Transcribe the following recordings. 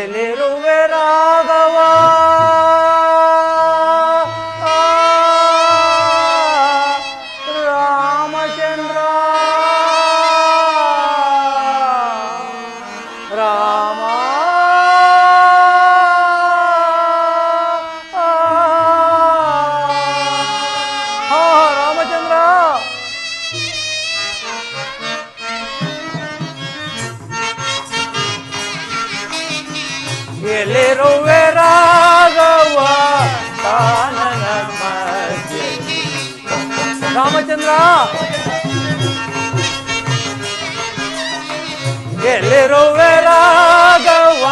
ಎಲ್ಲಿರುವೆ ರಾಘವ ರಾಮಚಂದ್ರ ರಾಮ ರಾಮಚಂದ್ರ ಎಲ್ಲಿರುವೆ ರಾಘವ ಕಾನನ ಮಧ್ಯೆ ರಾಮಚಂದ್ರ ಎಲ್ಲಿರುವೆ ರಾಘವ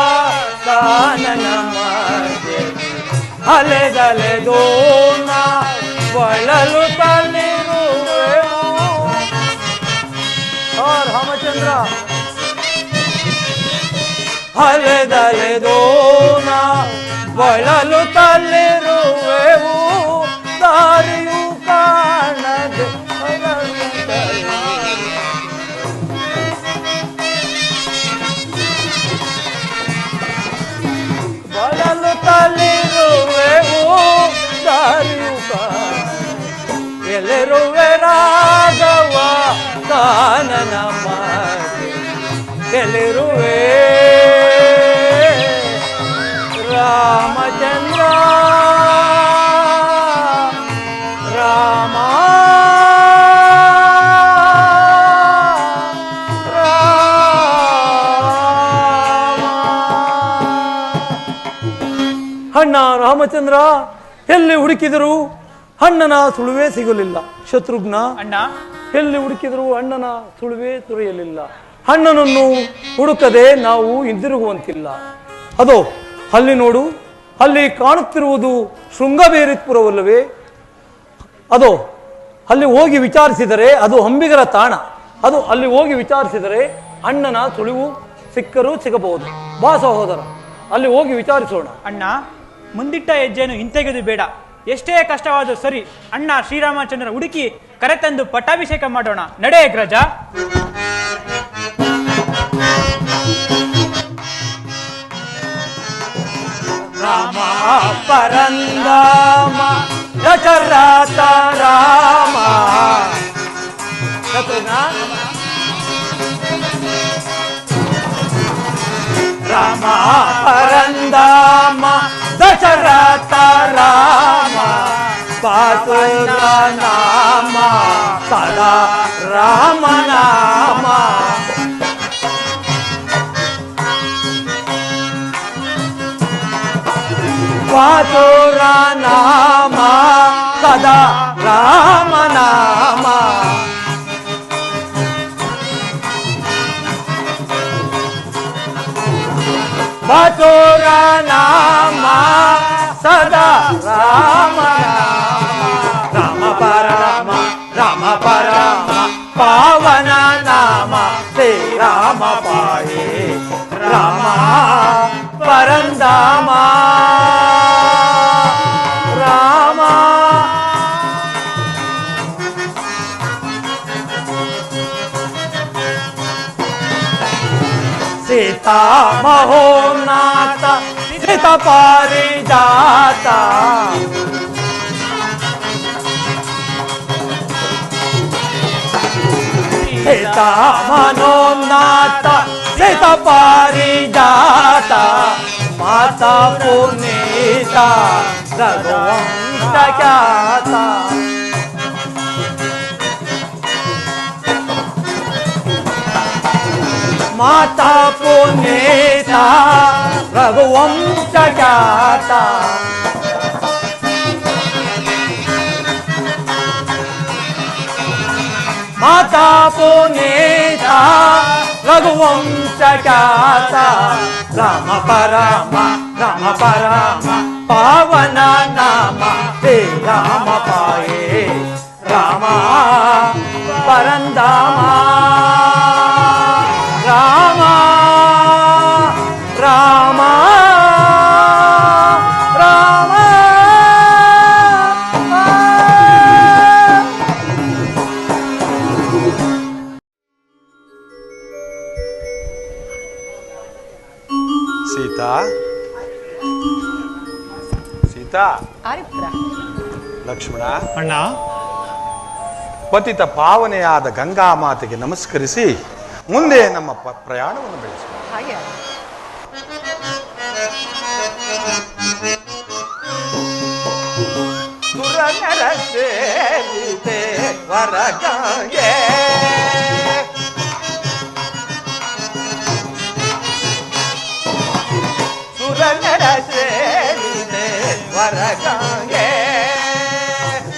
ಕಾನನ ಮಧ್ಯೆ ಅಲೆದಲೆದೋಣ ಬಳಲು ತಲ್ಲಿರುವೆವು ರಾಮಚಂದ್ರ ಅಲೆದಲೆದೋಣ ಬಳಲು ತಲ್ಲಿರುವೆವು ದಾರಿಯು ಕಾಣದೆ ಬಳಲು ತಲ್ಲಿರುವೆವು ದಾರಿಯು ಕಾಣದೆ ಎಲ್ಲಿರುವೆ ರಾಘವ ಕಾನನ ಮಧ್ಯೆ ಎಲ್ಲಿರುವೆ ರಾಮಚಂದ್ರ ರಾಮ ಅಣ್ಣ ರಾಮಚಂದ್ರ ಎಲ್ಲಿ ಹುಡುಕಿದರು ಅಣ್ಣನ ಸುಳುವೇ ಸಿಗಲಿಲ್ಲ. ಶತ್ರುಘ್ನ ಅಣ್ಣ ಎಲ್ಲಿ ಹುಡುಕಿದರು ಅಣ್ಣನ ಸುಳುವೇ ದೊರೆಯಲಿಲ್ಲ. ಅಣ್ಣನನ್ನು ಹುಡುಕದೆ ನಾವು ಹಿಂದಿರುಗುವಂತಿಲ್ಲ. ಅದೋ ಅಲ್ಲಿ ನೋಡು, ಅಲ್ಲಿ ಕಾಣುತ್ತಿರುವುದು ಶೃಂಗಬೇರಿಪುರವಲ್ಲವೇ? ಅದೋ ಅಲ್ಲಿ ಹೋಗಿ ವಿಚಾರಿಸಿದರೆ ಅದು ಅಂಬಿಗರ ತಾಣ. ಅದು ಅಲ್ಲಿ ಹೋಗಿ ವಿಚಾರಿಸಿದರೆ ಅಣ್ಣನ ಸುಳಿವು ಸಿಕ್ಕರೂ ಸಿಗಬಹುದು. ಬಾ ಸಹೋದರ, ಅಲ್ಲಿ ಹೋಗಿ ವಿಚಾರಿಸೋಣ. ಅಣ್ಣ, ಮುಂದಿಟ್ಟ ಹೆಜ್ಜೆಯನ್ನು ಹಿಂತೆಗೆದು ಬೇಡ. ಎಷ್ಟೇ ಕಷ್ಟವಾದರೂ ಸರಿ, ಅಣ್ಣ ಶ್ರೀರಾಮಚಂದ್ರ ಹುಡುಕಿ ಕರೆತಂದು ಪಟ್ಟಾಭಿಷೇಕ ಮಾಡೋಣ. ನಡೆ ಅಗ್ರಜ. ರಾಮ ಪರಂದಾಮ ದಶರಥ ರಾಮ ರಾಮ ಪರಂದಾಮ ದಶರಥ ರಾಮ ಪಾತುರ ನಾಮ ಸದಾ ರಾಮ ನಾಮ ಪಾತುರ ನಾಮ ಸದಾ ರಾಮ ನಾಮ ಪಾತುರ ನಾಮ ಸದಾ ರಾಮ ನಾಮ ರಾಮ ಪರಮ ರಾಮ ಪರಮ ಪಾವನ ನಾಮ ಶ್ರೀ ರಾಮ ಪಾಯೇ ರಾಮ ಪರಂದಾಮ ರಾಮ ಸೀತಾ ಮಹೋನ್ನಾಥ ಸೀತ ಪಾರಿಜಾತ ಸೀತಾ ಮನೋನ್ನಾಥ ಸೀತ ಪಾರಿಜಾತ ಮಾತಾ ಪುನೀತ ರಘುವಂಶ ಖ್ಯಾತ ಮಾತಾ ಪುನೀತ ರಘುವಂಶ ಖ್ಯಾತ ಮಾತಾ ಪುನೀತ ರಘುವಂಶ ಖ್ಯಾತ ರಾಮ ಪರಮ ರಾಮ ಪರಮ ಪಾವನ ನಾಮ ಶ್ರೀ ರಾಮ ಪಾಯೇ ರಾಮ ಪರಂದಾಮ ರಾಮ ರಾಮ ರಾಮ ಸೀತಾ ಸೀತಾ ಆರಿಪುತ್ರ ಲಕ್ಷ್ಮಣ ಅಣ್ಣ ಪತಿತ ಪಾವನೆಯಾದ ಗಂಗಾ ಮಾತೆಗೆ ನಮಸ್ಕರಿಸಿ ಮುಂದೆ ನಮ್ಮ ಪ್ರಯಾಣವನ್ನು ಬೆಳೆಸೋಣ. ಹಾಗೆ ಸುರನರ ಸೇರಿದೆ ವರಗಂಗೆ ಸುರನರ ಸೇರಿದೆ ವರಗಂಗೆ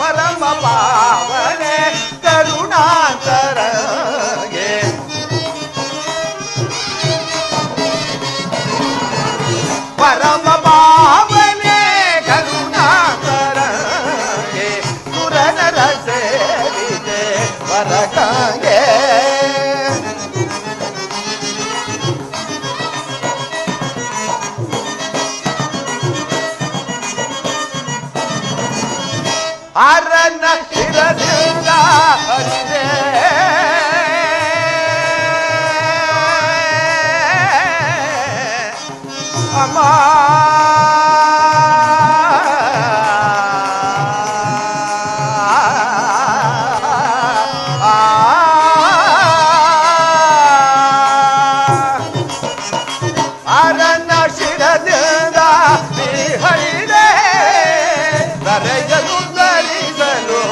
ಪರಮ ಪಾವನೆ ಕರುಣಾಕರಂಗೆ ಪರಮ ಪಾವನೆ ಕರುಣಾಕರಂಗೆ ಸುರನರ ಸೇರಿದೆ ವರಗಂಗೆ ಅರನ ಶಿರದಿಂದ ಹರಿದೆ ಅಮ್ಮ ಅರನ ಶಿರದಿಂದ ಹರಿದೆ ದರೆಯಲು ಧರಿಸಲು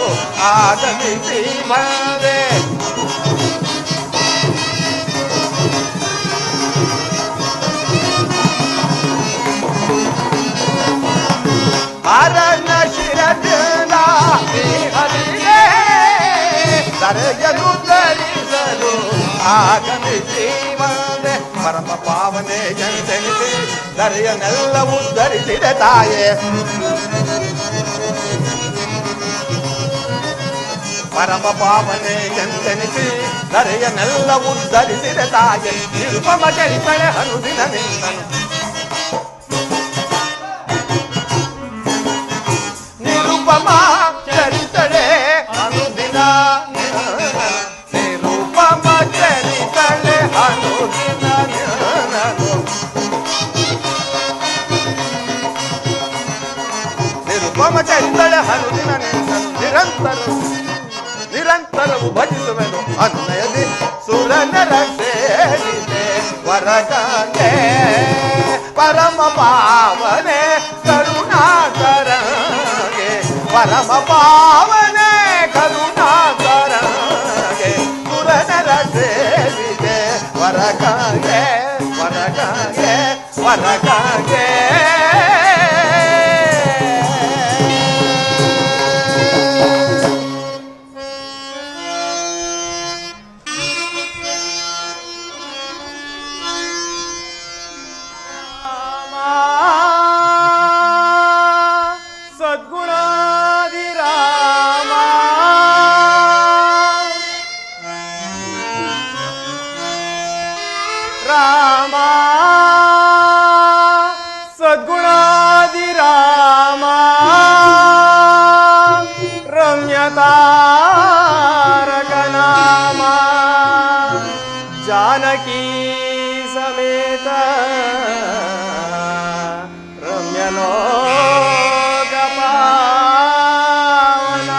ಆಗಮಿಸಿ ಬಂದೆ ಅರನ ಶಿರದಿಂದ ಹರಿದೆ ದರೆಯಲು ಧರಿಸಲು ಆಗಮಿಸಿ ಬಂದೆ ಪರಮ ಪಾವನೆ ಎಂದೆನಿಸಿ ದರೆಯನ್ನೆಲ್ಲ ಉದ್ಧರಿಸಿದೆ ತಾಯೇ ಪರಮ ಪಾವನೆ ಎಂದೆನಿಸಿ ದರೆಯನ್ನೆಲ್ಲ ಉದ್ಧರಿಸಿದೆ ತಾಯೆ ನಿರುಪಮ ಚರಿತಳೆ ಹನುದಿನ ನಿಂದನು ನಿರುಪಮ ಚರಿತಳೆ ಹನುದಿನ ನಿರುಪಮ ಚರಿತಳೆ ಹನುದಿನ ನಿರುಪಮ ಚರಿತಳೆ ಹನುದಿನ ನಿಂದನು ನಿರಂತರವು ಭಜಿಸುವೆನು ಅನ್ನಯದಿ ಸುರನರ ಸೇರಿದೆ ವರಗಂಗೆ ಪರಮ ಪಾವನೆ ಕರುಣಾಕರಂಗೆ ಪರಮ ಪಾವನೆ ಕರುಣಾಕರಂಗೆ ಸುರನರ ಸೇರಿದೆ ವರಗಂಗೆ ವರಗಂಗೆ ವರಗಂಗೆ ರಾಮ ಸದ್ಗುಣಾದಿ ರಾಮ ರಮ್ಯತಾರಕ ನಾಮ ಜಾನಕಿ ಸಮೇತ ರಮ್ಯಲೋಕ ಪಾವನ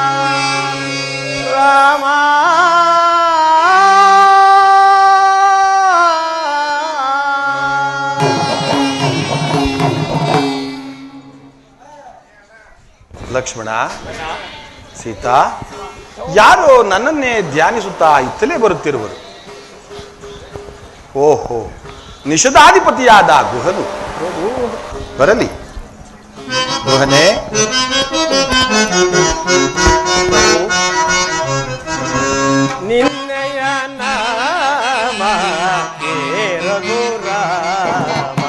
ರಾಮ ಲಕ್ಷ್ಮಣ ಸೀತಾ ಯಾರೋ ನನ್ನನ್ನೇ ಧ್ಯಾನಿಸುತ್ತಾ ಇತ್ತಲೇ ಬರುತ್ತಿರುವರು. ಓಹೋ, ನಿಷಧಾಧಿಪತಿಯಾದ ಗುಹನು ಬರಲಿ. ಗುಹನೇ, ನಿನ್ನಯ ನಾಮ ರಘುರಾಮ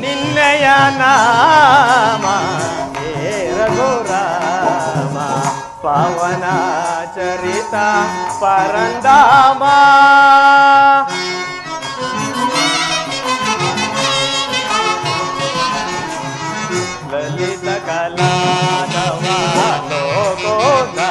ನಿನ್ನಯ ನಾಮ ರಘುರಾಮ ಪವನ ಚರಿತ ಪರಂದಾಮ ಲಲಿತ ಕಲಾದವ ಲೋಕೋದಾರ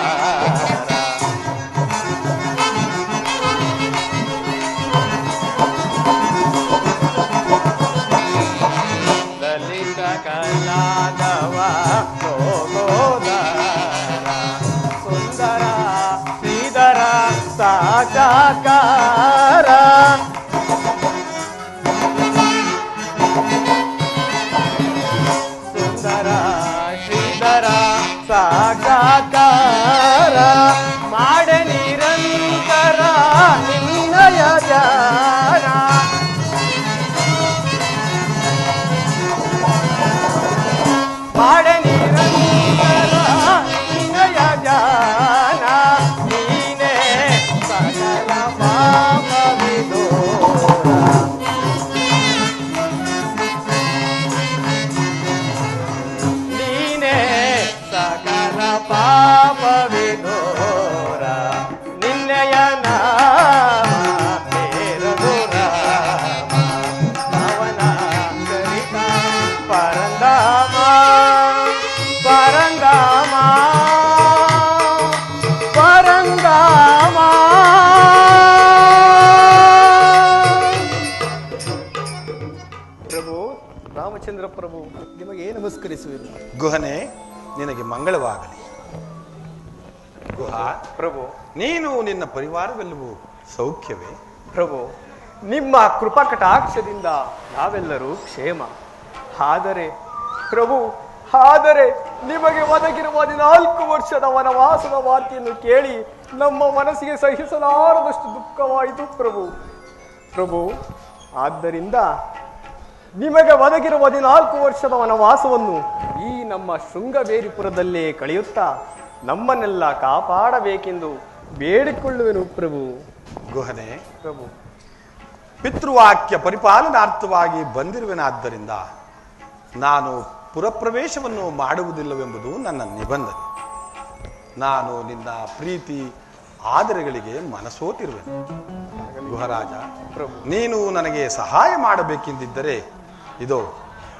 ನಮಸ್ಕರಿಸುವೆನು. ಗುಹನೆ, ನಿನಗೆ ಮಂಗಳವಾಗಲಿ. ಗುಹ, ಪ್ರಭು, ನೀನು ನಿನ್ನ ಪರಿವಾರವೆಲ್ಲವೂ ಸೌಖ್ಯವೇ? ಪ್ರಭು, ನಿಮ್ಮ ಕೃಪಾ ಕಟಾಕ್ಷದಿಂದ ನಾವೆಲ್ಲರೂ ಕ್ಷೇಮ. ಆದರೆ ಪ್ರಭು, ಆದರೆ ನಿಮಗೆ ಒದಗಿರುವ 14 ವರ್ಷದ ವನವಾಸದ ವಾರ್ತೆಯನ್ನು ಕೇಳಿ ನಮ್ಮ ಮನಸ್ಸಿಗೆ ಸಹಿಸಲಾರದಷ್ಟು ದುಃಖವಾಯಿತು ಪ್ರಭು. ಪ್ರಭು, ಆದ್ದರಿಂದ ನಿಮಗೆ ಒದಗಿರುವ 14 ವರ್ಷದ ವನವಾಸವನ್ನು ಈ ನಮ್ಮ ಶೃಂಗಬೇರಿಪುರದಲ್ಲೇ ಕಳೆಯುತ್ತಾ ನಮ್ಮನ್ನೆಲ್ಲ ಕಾಪಾಡಬೇಕೆಂದು ಬೇಡಿಕೊಳ್ಳುವೆನು ಪ್ರಭು. ಗುಹನೆ, ಪ್ರಭು, ಪಿತೃವಾಕ್ಯ ಪರಿಪಾಲನಾರ್ಥವಾಗಿ ಬಂದಿರುವೆನಾದ್ದರಿಂದ ನಾನು ಪುರಪ್ರವೇಶವನ್ನು ಮಾಡುವುದಿಲ್ಲವೆಂಬುದು ನನ್ನ ನಿಬಂಧನೆ. ನಾನು ನಿನ್ನ ಪ್ರೀತಿ ಆದರೆಗಳಿಗೆ ಮನಸೋತಿರುವೆನು. ಗುಹರಾಜ, ನೀನು ನನಗೆ ಸಹಾಯ ಮಾಡಬೇಕೆಂದಿದ್ದರೆ ಇದೋ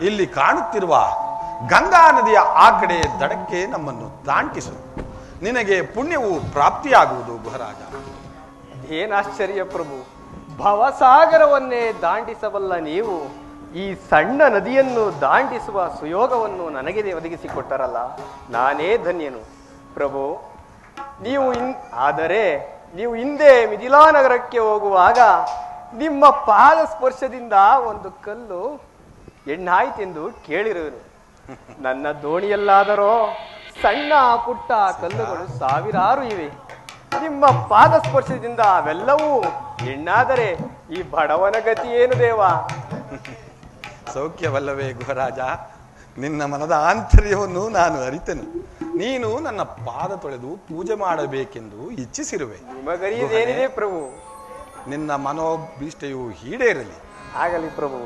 ಇಲ್ಲಿ ಕಾಣುತ್ತಿರುವ ಗಂಗಾ ನದಿಯ ಆ ಕಡೆ ದಡಕ್ಕೆ ನಮ್ಮನ್ನು ದಾಂಟಿಸು. ನಿನಗೆ ಪುಣ್ಯವು ಪ್ರಾಪ್ತಿಯಾಗುವುದು. ಗುಹರಾಜ, ಏನಾಶ್ಚರ್ಯ ಪ್ರಭು, ಭವಸಾಗರವನ್ನೇ ದಾಂಟಿಸಬಲ್ಲ ನೀವು ಈ ಸಣ್ಣ ನದಿಯನ್ನು ದಾಂಟಿಸುವ ಸುಯೋಗವನ್ನು ನನಗೆ ಒದಗಿಸಿಕೊಟ್ಟರಲ್ಲ, ನಾನೇ ಧನ್ಯನು ಪ್ರಭು. ಆದರೆ ನೀವು ಹಿಂದೆ ಮಿಥಿಲಾ ನಗರಕ್ಕೆ ಹೋಗುವಾಗ ನಿಮ್ಮ ಪಾದ ಸ್ಪರ್ಶದಿಂದ ಒಂದು ಕಲ್ಲು ಎಣ್ಣಾಯ್ತೆಂದು ಕೇಳಿರುವೆನು. ನನ್ನ ದೋಣಿಯಲ್ಲಾದರೋ ಸಣ್ಣ ಪುಟ್ಟ ಕಲ್ಲುಗಳು ಸಾವಿರಾರು ಇವೆ. ನಿಮ್ಮ ಪಾದ ಸ್ಪರ್ಶದಿಂದ ಅವೆಲ್ಲವೂ ಹೆಣ್ಣಾದರೆ ಈ ಬಡವನ ಗತಿ ಏನು ದೇವ? ಸೌಖ್ಯವಲ್ಲವೇ ಗುಹರಾಜ? ನಿನ್ನ ಮನದ ಆಂತರ್ಯವನ್ನು ನಾನು ಅರಿತೆನು. ನೀನು ನನ್ನ ಪಾದ ತೊಳೆದು ಪೂಜೆ ಮಾಡಬೇಕೆಂದು ಇಚ್ಛಿಸಿರುವೆ. ನಿಮಗರಿಯದೇನಿದೆ ಪ್ರಭು? ನಿನ್ನ ಮನೋಭೀಷ್ಟೆಯು ಈಡೇರಲಿ. ಆಗಲಿ ಪ್ರಭು.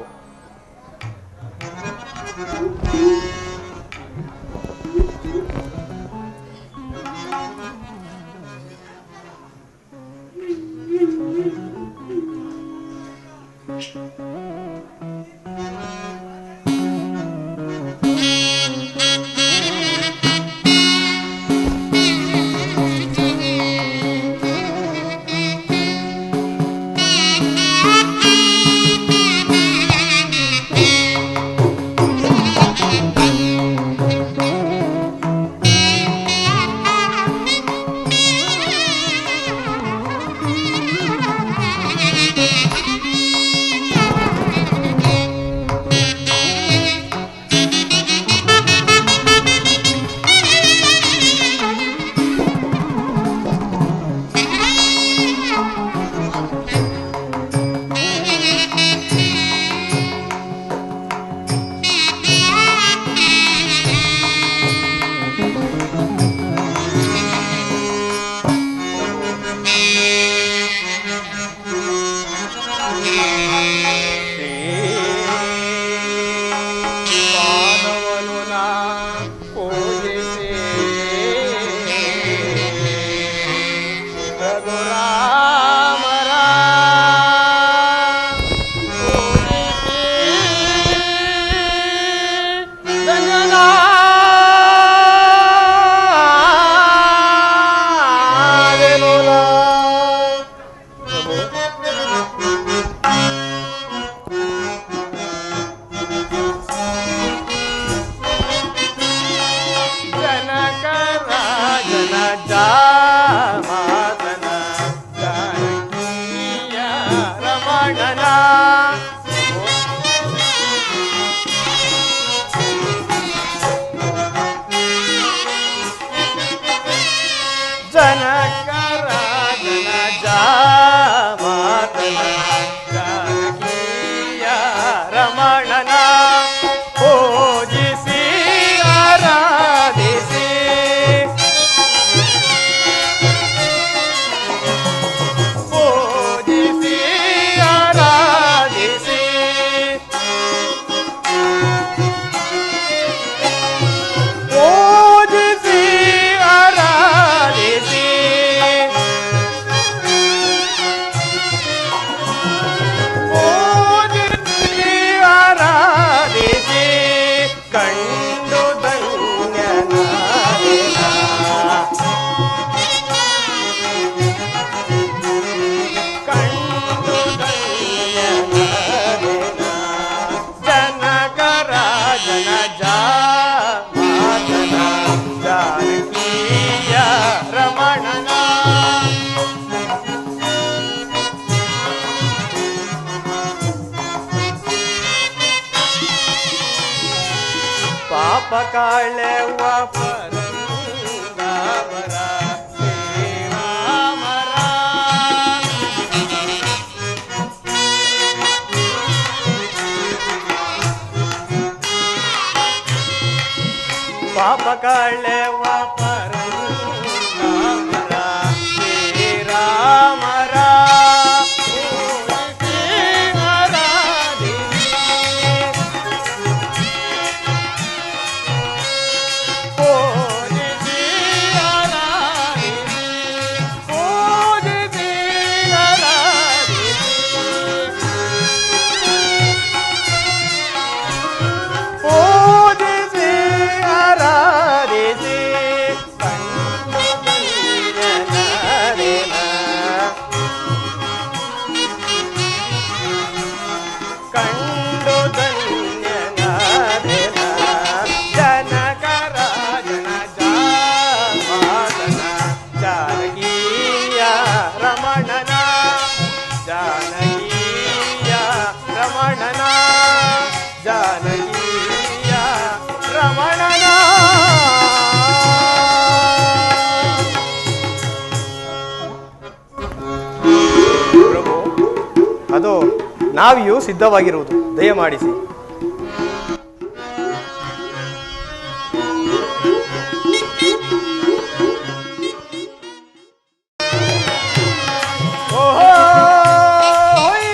ಕಾಳೆವ ಪರಂದಾಮರ ಶ್ರೀರಾಮರ. ಪಾಪ ಕಾಳೆವ ಪರಂದಾಮರ ಶ್ರೀರಾಮರ. ಅದು ನಾವಿಯೂ ಸಿದ್ಧವಾಗಿರುವುದು, ದಯಮಾಡಿಸಿ. ಓಹೋ ಹೊಯ್.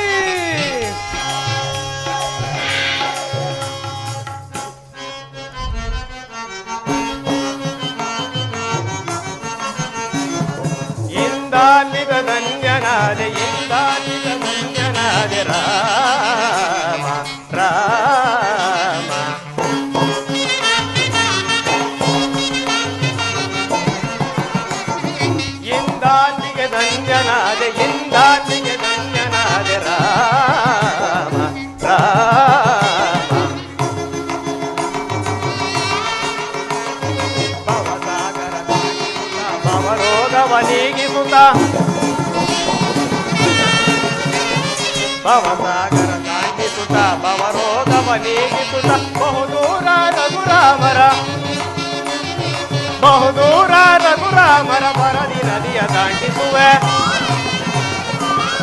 ಇಂದಾಲಿದ ಧನ್ಯನಾದೆ ಇಂದಾಲಿದ ಧನ್ಯನಾದೆ ರಾಮ ರಾಮ. ಇಂದಾಲಿಗೆ ಧನ್ಯನಾದೆ ಇಂದಾಲಿಗೆ ಧನ್ಯನಾದೆ ರಾಮ ರಾಮ. ಭವಸಾಗರ ಭವರೋಗವ ನೀಗಿಸುತ್ತ ಭವಸಾಗರ ದಾಟಿಸುತ್ತ ಭವರೋಗವ ನೀಗಿಸುತ್ತ ಬಹುದೂರ ರಘುರಾಮರ ಬಹುದೂರ ರಘುರಾಮರ ಬರದಿ ನದಿಯ ದಾಟಿಸುವೆ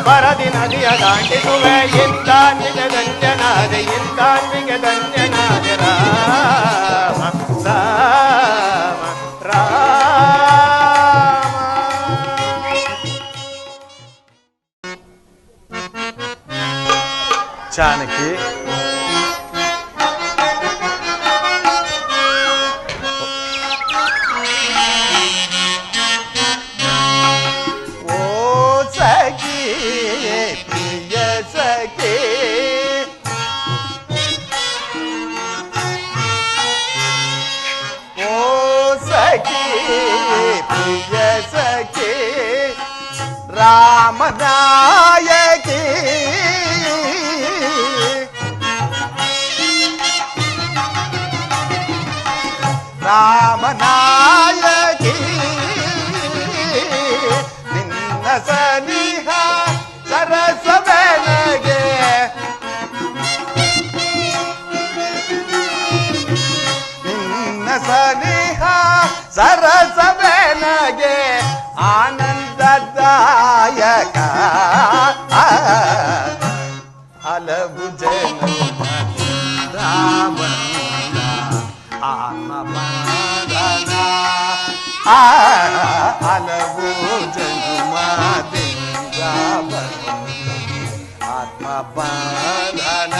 ಬರದಿ ನದಿಯ ದಾಟಿಸುವೆ. ಇಂದಾನ್ವಿಗೆ ಧನ್ಯನಾದೆ ಇಂದಾನ್ವಿಗೆ ಧನ್ಯನಾದೆ ರಾಮ ರಾಮ ರಾಮ. ಜಾನಕಿ, ಓ ಸಖಿ ಪ್ರಿಯ ಸಖಿ ಓ ಸಖಿ ಪ್ರಿಯ ಸಖಿ ರಾಮನಾಯಕಿ ರಾಮನಾಯಕಿ ನಿನ್ನ ಸನಿಹ ಸರಸವೆನಗೆ ನಿನ್ನ ಸನಿಹ ಸರಸವೆನಗೆ ಆನಂದದಾಯಕ ಹಲವು ಜನ ಆತ್ಮಬಂಧನ ಹಲವು ಜನುಮದಿಂದ ಆತ್ಮಬಂಧನ.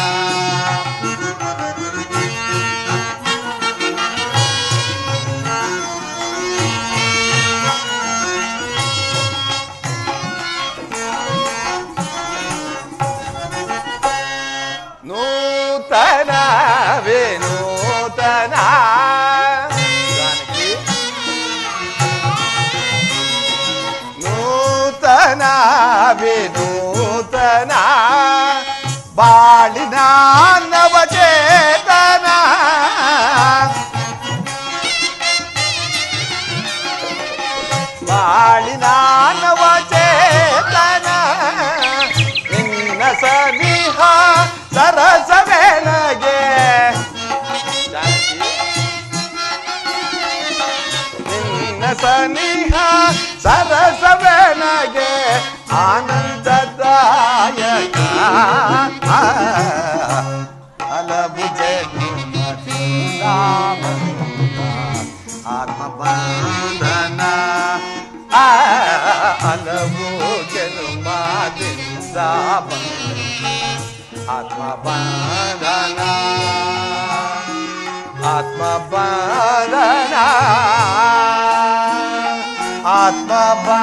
ನೂತನವೇ ನೂತನ ಜಾನಕಿ ನೂತನವೇ ನೂತನ ಬಾಳಿನ ನವಚೇತನ ಬಾಳಿನ ನವಚೇತನ ನಿನ್ನ ಸನಿಹ ಸರಸವೆನಗೆ ಜಾನಕಿ ಸನಿಹ ಸರಸವೆನಗೆ ಆನಂದದಾಯಕ ಹಲವು ಜನುಮದಿಂದ ಆತ್ಮಬಂಧನ ಹಲವು ಜನುಮದಿಂದ ಆತ್ಮಬಂಧನ ಆತ್ಮಬಂಧನ ಆತ್ಮಬಂಧನ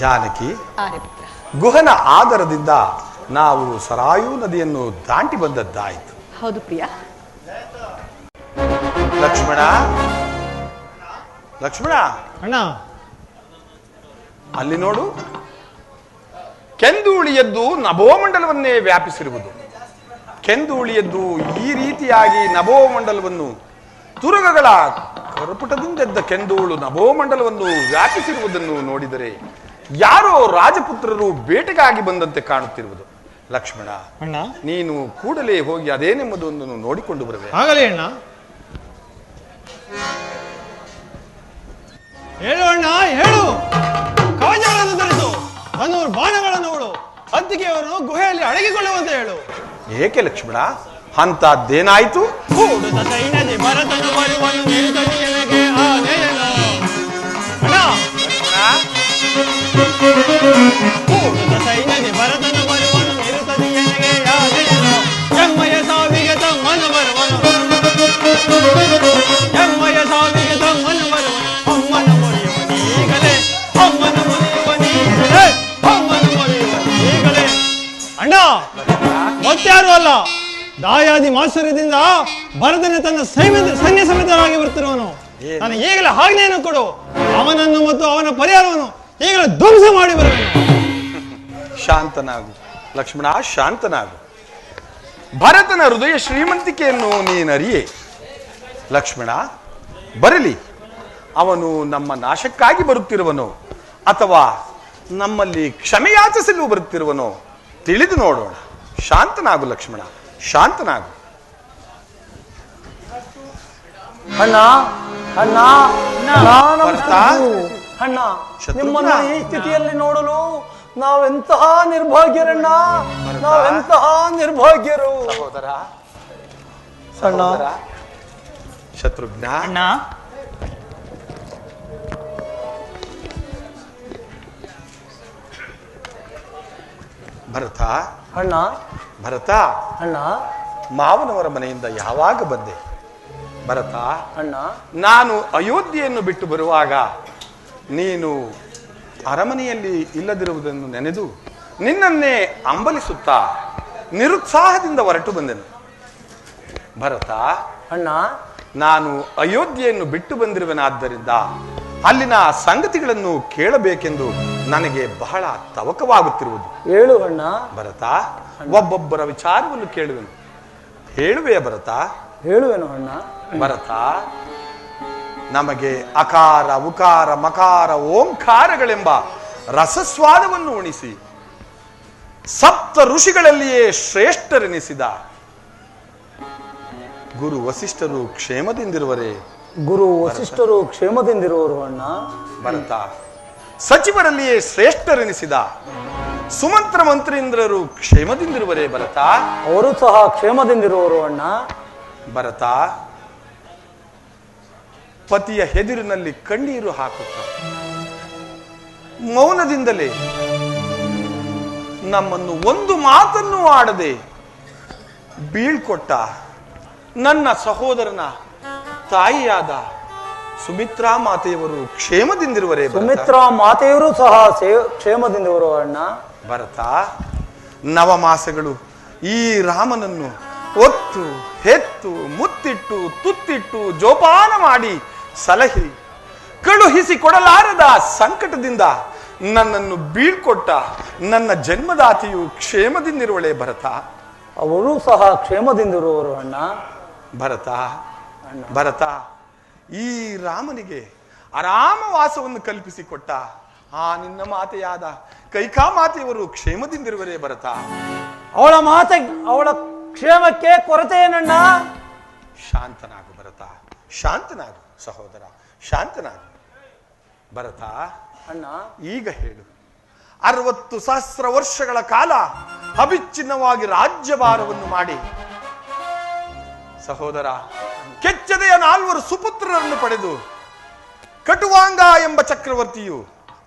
ಜಾನಕಿ, ಗುಹನ ಆದರದಿಂದ ನಾವು ಸರಾಯು ನದಿಯನ್ನು ದಾಟಿ ಬಂದದ್ದಾಯಿತು. ಹೌದು ಪ್ರಿಯ. ಲಕ್ಷ್ಮಣ, ಲಕ್ಷ್ಮಣ ಅಣ್ಣ, ಅಲ್ಲಿ ನೋಡು, ಕೆಂದುಳಿಯದ್ದು ನಭೋಮಂಡಲವನ್ನೇ ವ್ಯಾಪಿಸಿರುವುದು. ಕೆಂದುಳಿಯದ್ದು ಈ ರೀತಿಯಾಗಿ ನಭೋಮಂಡಲವನ್ನು ತುರುಗಗಳ ಕರಪುಟದಿಂದೆದ್ದ ಕೆಂದುಳು ನಭೋಮಂಡಲವನ್ನು ವ್ಯಾಪಿಸಿರುವುದನ್ನು ನೋಡಿದರೆ ಯಾರೋ ರಾಜಪುತ್ರರು ಬೇಟೆಗಾಗಿ ಬಂದಂತೆ ಕಾಣುತ್ತಿರುವುದು. ಲಕ್ಷ್ಮಣ, ಅಣ್ಣ, ನೀನು ಕೂಡಲೇ ಹೋಗಿ ಅದೇನೆಂಬುದನ್ನು ನೋಡಿಕೊಂಡು ಬರಬೇಕು. ಆಗಲಿ ಅಣ್ಣ. ಹೇಳು ಅಣ್ಣ, ಹೇಳು. ಕವಚಗಳನ್ನು ಧರಿಸು, ತನ್ನೂರು ಬಾಣಗಳನ್ನು ನೋಡು, ಅತ್ತಿಗೆಯವರನ್ನು ಗುಹೆಯಲ್ಲಿ ಅಡಗಿಕೊಳ್ಳುವಂತೆ ಹೇಳು. ಏಕೆ ಲಕ್ಷ್ಮಣ, ಅಂತದ್ದೇನಾಯ್ತು? ಕೂಡುತ್ತ ಸೈನ್ಯದಿ ಭರತನು ಬರುವನು ನಿಲ್ತನು ಎನಗೆ ಆನೆಯನು. ಅಣ್ಣ, ಕೂಡುತ್ತ ಸೈನ್ಯದಿ ಭರತನು ಬರುವನು ನಿಲ್ತನು ಎನಗೆ ಆನೆಯನು. ಎಮ್ಮಯ ಸಾವಿಗೆ ತಮ್ಮನು ಬರುವನು, ಎಮ್ಮಯ ಸಾವಿಗೆ ತಮ್ಮನು ಬರುವನು. ಅಮ್ಮನ ಮುರಿಯುವನೀಗಲೇ, ಅಮ್ಮನ ಮುರಿಯುವನೀಗಲೇ, ಅಮ್ಮನ ಮುರಿಯುವನೀಗಲೇ. ಅಣ್ಣ, ಮತ್ಯಾರು ಅಲ್ಲ, ದಾಯಾದಿ ಮಾತ್ಸರ್ಯದಿಂದ ಭರತನ ತನ್ನ ಸೈನ್ಯ ಸಮೇತರಾಗಿ ಬರ್ತಿರುವನು. ನಾನು ಈಗಲೇ ಆಜ್ಞೆಯನ್ನು ಕೊಡು, ಅವನನ್ನು ಮತ್ತು ಅವನ ಪರಿಹಾರವನ್ನು ಈಗಲೇ ಧ್ವಂಸ ಮಾಡಿ ಬರುವೆನು. ಶಾಂತನಾಗು ಲಕ್ಷ್ಮಣ, ಶಾಂತನಾಗು. ಭರತನ ಹೃದಯ ಶ್ರೀಮಂತಿಕೆಯನ್ನು ನೀನರಿಯೇ. ಲಕ್ಷ್ಮಣ, ಬರಲಿ, ಅವನು ನಮ್ಮ ನಾಶಕ್ಕಾಗಿ ಬರುತ್ತಿರುವನೋ ಅಥವಾ ನಮ್ಮಲ್ಲಿ ಕ್ಷಮೆಯಾಚಿಸಲು ಬರುತ್ತಿರುವನೋ ತಿಳಿದು ನೋಡೋಣ. ಶಾಂತನಾಗು ಲಕ್ಷ್ಮಣ. ಶಾಂತನಾಗು. ಅಣ್ಣ ಅಣ್ಣ ಬರ್ತಾ? ಅಣ್ಣ ಶತ್ರುಘ್ನ? ನಿಮ್ಮನ್ನು ಈ ಸ್ಥಿತಿಯಲ್ಲಿ ನೋಡಲು ನಾವೆಂತಹ ನಿರ್ಭಾಗ್ಯರಣ್ಣ, ನಾವೆಂತಹ ನಿರ್ಭಾಗ್ಯರು. ಸಹೋದರ ಸಣ್ಣ ಶತ್ರುಘ್ನ, ಅಣ್ಣ ಭರತ ಅಣ್ಣ ಭರತ, ಅಣ್ಣ ಮಾವನವರ ಮನೆಯಿಂದ ಯಾವಾಗ ಬಂದೆ? ಭರತ, ಅಣ್ಣ ನಾನು ಅಯೋಧ್ಯೆಯನ್ನು ಬಿಟ್ಟು ಬರುವಾಗ ನೀನು ಅರಮನೆಯಲ್ಲಿ ಇಲ್ಲದಿರುವುದನ್ನು ನೆನೆದು ನಿನ್ನನ್ನೇ ಅಂಬಲಿಸುತ್ತಾ ನಿರುತ್ಸಾಹದಿಂದ ಹೊರಟು ಬಂದೆನು. ಭರತ, ಅಣ್ಣ ನಾನು ಅಯೋಧ್ಯೆಯನ್ನು ಬಿಟ್ಟು ಬಂದಿರುವೆನಾದ್ದರಿಂದ ಅಲ್ಲಿನ ಸಂಗತಿಗಳನ್ನು ಕೇಳಬೇಕೆಂದು ನನಗೆ ಬಹಳ ತವಕವಾಗುತ್ತಿರುವುದು. ಹೇಳು ಅಣ್ಣ. ಭರತ, ಒಬ್ಬೊಬ್ಬರ ವಿಚಾರವನ್ನು ಕೇಳುವೆನು. ಹೇಳುವೆಯ ಭರತ? ಹೇಳುವೆನು ಅಣ್ಣ. ಭರತ, ನಮಗೆ ಅಕಾರ ಉಕಾರ ಮಕಾರ ಓಂಕಾರಗಳೆಂಬ ರಸಸ್ವಾದವನ್ನು ಉಣಿಸಿ ಸಪ್ತ ಋಷಿಗಳಲ್ಲಿಯೇ ಶ್ರೇಷ್ಠರೆನಿಸಿದ ಗುರು ವಸಿಷ್ಠರು ಕ್ಷೇಮದಿಂದಿರುವರೇ? ಗುರು ವಸಿಷ್ಠರು ಕ್ಷೇಮದಿಂದಿರುವರು ಅಣ್ಣ. ಭರತ, ಸಚಿವರಲ್ಲಿಯೇ ಶ್ರೇಷ್ಠರೆನಿಸಿದ ಸುಮಂತ್ರ ಮಂತ್ರೀಂದ್ರರು ಕ್ಷೇಮದಿಂದಿರುವರೇ? ಭರತ, ಅವರು ಸಹ ಕ್ಷೇಮದಿಂದಿರುವರು ಅಣ್ಣ. ಭರತ, ಪತಿಯ ಹೆದಿರಿನಲ್ಲಿ ಕಣ್ಣೀರು ಹಾಕುತ್ತ ಮೌನದಿಂದಲೇ ನಮ್ಮನ್ನು ಒಂದು ಮಾತನ್ನು ಆಡದೆ ಬೀಳ್ಕೊಟ್ಟ ನನ್ನ ಸಹೋದರನ ತಾಯಿಯಾದ ಸುಮಿತ್ರಾ ಮಾತೆಯವರು ಕ್ಷೇಮದಿಂದಿರುವರೇ? ಸುಮಿತ್ರಾ ಮಾತೆಯವರು ಸಹ ಕ್ಷೇಮದಿಂದಿರುವ ಅಣ್ಣ. ಭರತ, ನವಮಾಸಗಳು ಈ ರಾಮನನ್ನು ಒತ್ತು ಹೆತ್ತು ಮುತ್ತಿಟ್ಟು ತುತ್ತಿಟ್ಟು ಜೋಪಾನ ಮಾಡಿ ಸಲಹಿ ಕಳುಹಿಸಿ ಕೊಡಲಾರದ ಸಂಕಟದಿಂದ ನನ್ನನ್ನು ಬೀಳ್ಕೊಟ್ಟ ನನ್ನ ಜನ್ಮದಾತಿಯು ಕ್ಷೇಮದಿಂದಿರುವಳೇ? ಭರತ, ಅವರು ಸಹ ಕ್ಷೇಮದಿಂದಿರುವರು ಅಣ್ಣ. ಭರತ, ಭರತ, ಈ ರಾಮನಿಗೆ ಆರಾಮವಾಸವನ್ನು ಕಲ್ಪಿಸಿಕೊಟ್ಟ ಆ ನಿನ್ನ ಮಾತೆಯಾದ ಕೈಕಾ ಮಾತೆಯವರು ಕ್ಷೇಮದಿಂದಿರುವರೇ? ಭರತ, ಅವಳ ಕ್ಷೇಮಕ್ಕೆ ಕೊರತೆ ಏನಣ್ಣ? ಶಾಂತನಾಗು ಭರತ, ಶಾಂತನಾಗು ಸಹೋದರ, ಶಾಂತನಾಗು. ಭರತ, ಅಣ್ಣ ಈಗ ಹೇಳು, 60 ಸಹಸ್ರ ವರ್ಷಗಳ ಕಾಲ ಅವಿಚ್ಛಿನ್ನವಾಗಿ ರಾಜ್ಯಭಾರವನ್ನು ಮಾಡಿ ಸಹೋದರ ಕೆಚ್ಚದೆಯ 4 ಸುಪುತ್ರರನ್ನು ಪಡೆದು ಕಟುವಾಂಗ ಎಂಬ ಚಕ್ರವರ್ತಿಯು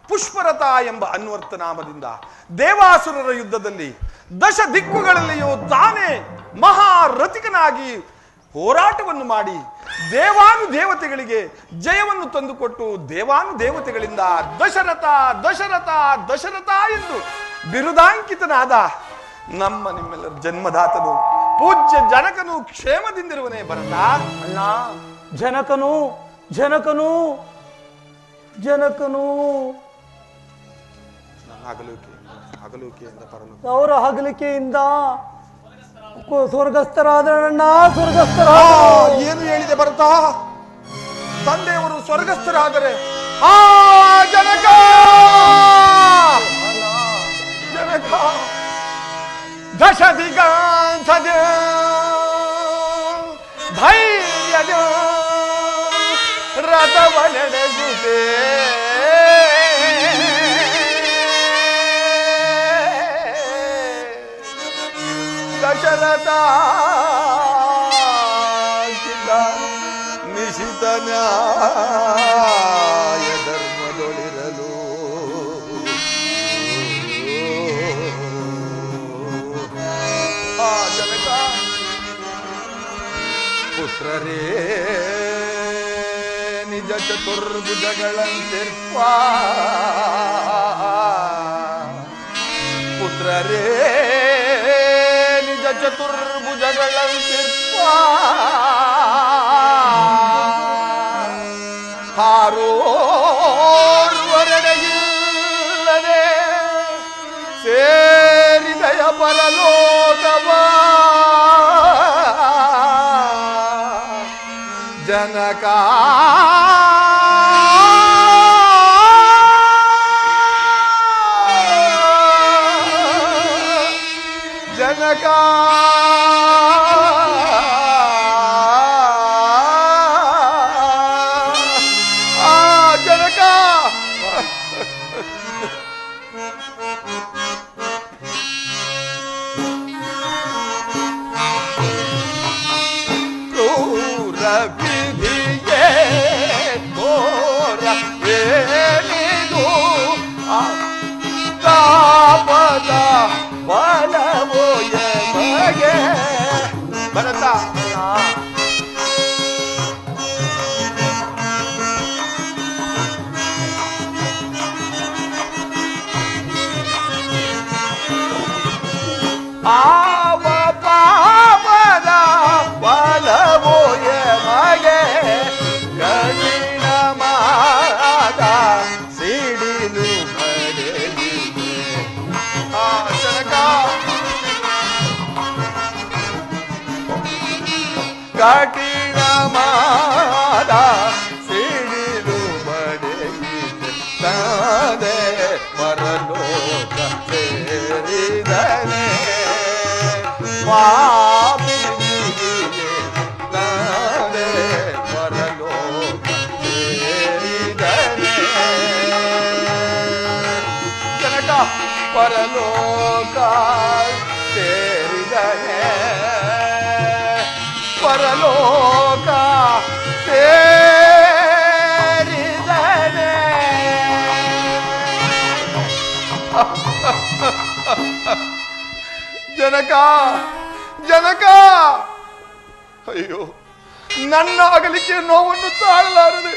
ಪುಷ್ಪರಥ ಎಂಬ ಅನ್ವರ್ಥ ನಾಮದಿಂದ ದೇವಾಸುರರ ಯುದ್ಧದಲ್ಲಿ 10 ದಿಕ್ಕುಗಳಲ್ಲಿಯೂ ತಾನೇ ಮಹಾರಥಿಕನಾಗಿ ಹೋರಾಟವನ್ನು ಮಾಡಿ ದೇವಾನುದೇವತೆಗಳಿಗೆ ಜಯವನ್ನು ತಂದುಕೊಟ್ಟು ದೇವಾನುದೇವತೆಗಳಿಂದ ದಶರಥ ದಶರಥ ದಶರಥ ಎಂದು ಬಿರುದಾಂಕಿತನಾದ ನಮ್ಮ ನಿಮ್ಮೆಲ್ಲರ ಜನ್ಮದಾತನು ಪೂಜ್ಯ ಜನಕನು ಕ್ಷೇಮದಿಂದಿರುವನೇ? ಭರತ, ಅಣ್ಣ ಜನಕನು ಜನಕನು ಜನಕನು ಅಗಲುಕೆಯಿಂದ ಪರಲೋಕ ಅವರ ಹಗಲಿಕೆಯಿಂದ ಸ್ವರ್ಗಸ್ಥರಾದಣ್ಣ, ಏನು ಹೇಳಿದೆ ಭರತ? ತಂದೆಯವರು ಸ್ವರ್ಗಸ್ಥರಾದರೆ ಆ ಜನಕ ಜನಕ ದಶದಿಗಾಂತದ ಧೈರ್ಯದ ರಥವ ನಡೆಸುತ್ತೆ ದಶರಥ ನಿಶಿತ ನ್ಯಾಯ ಧರ್ಮದೊಳಿರಲು ಆ ಜನಕ ಪುತ್ರರೇ ನಿಜ ಚತುರ್ಭುಜಗಳಂತಿರ್ಪ ಪುತ್ರರೇ ನಿಜ ಚತುರ್ಭುಜಗಳಂತಿರ್ಪ ಹಾರೋರ್ವರೆಡೆಯಿಲ್ಲದೆ ಸೇರಿದಯ ಪರಲೋಕವ ಜನಕ ಜನಕ ಜನಕ ಕ್ರೂರ ವಿಧಿಯೇ ಘೋರ ವೇಣಿದು ತಾಪದ ಬಲವೋ ಎಮಗೆ ಭರತ ಆವ ಪಾಪದ ಬಲವೋ ಎಮಗೆ ಕಠಿಣವಾದ ಸಿಡಿಲು ಬಡೆದಿದೆ. ಜನಕ ಕಠಿಣವಾದ ಸಿಡಿಲು ಬಡೆದಿದೆ. ತಾನೇ ಪರಲೋಕ ಸೇರಿದನೆ ಪಾಪಿಗೆ ತಾನೇ ಪರಲೋಕ ಸೇರಿದನೆ. ಜನಕ ಪರಲೋಕ ಸೇರಿದನೆ ಪರಲೋಕ ಸೇರಿದನೆ. ಜನಕ ಜನಕ ಅಯ್ಯೋ ನನ್ನ ಅಗಲಿಕೆ ನೋವನ್ನು ತಾಳಲಾರದೆ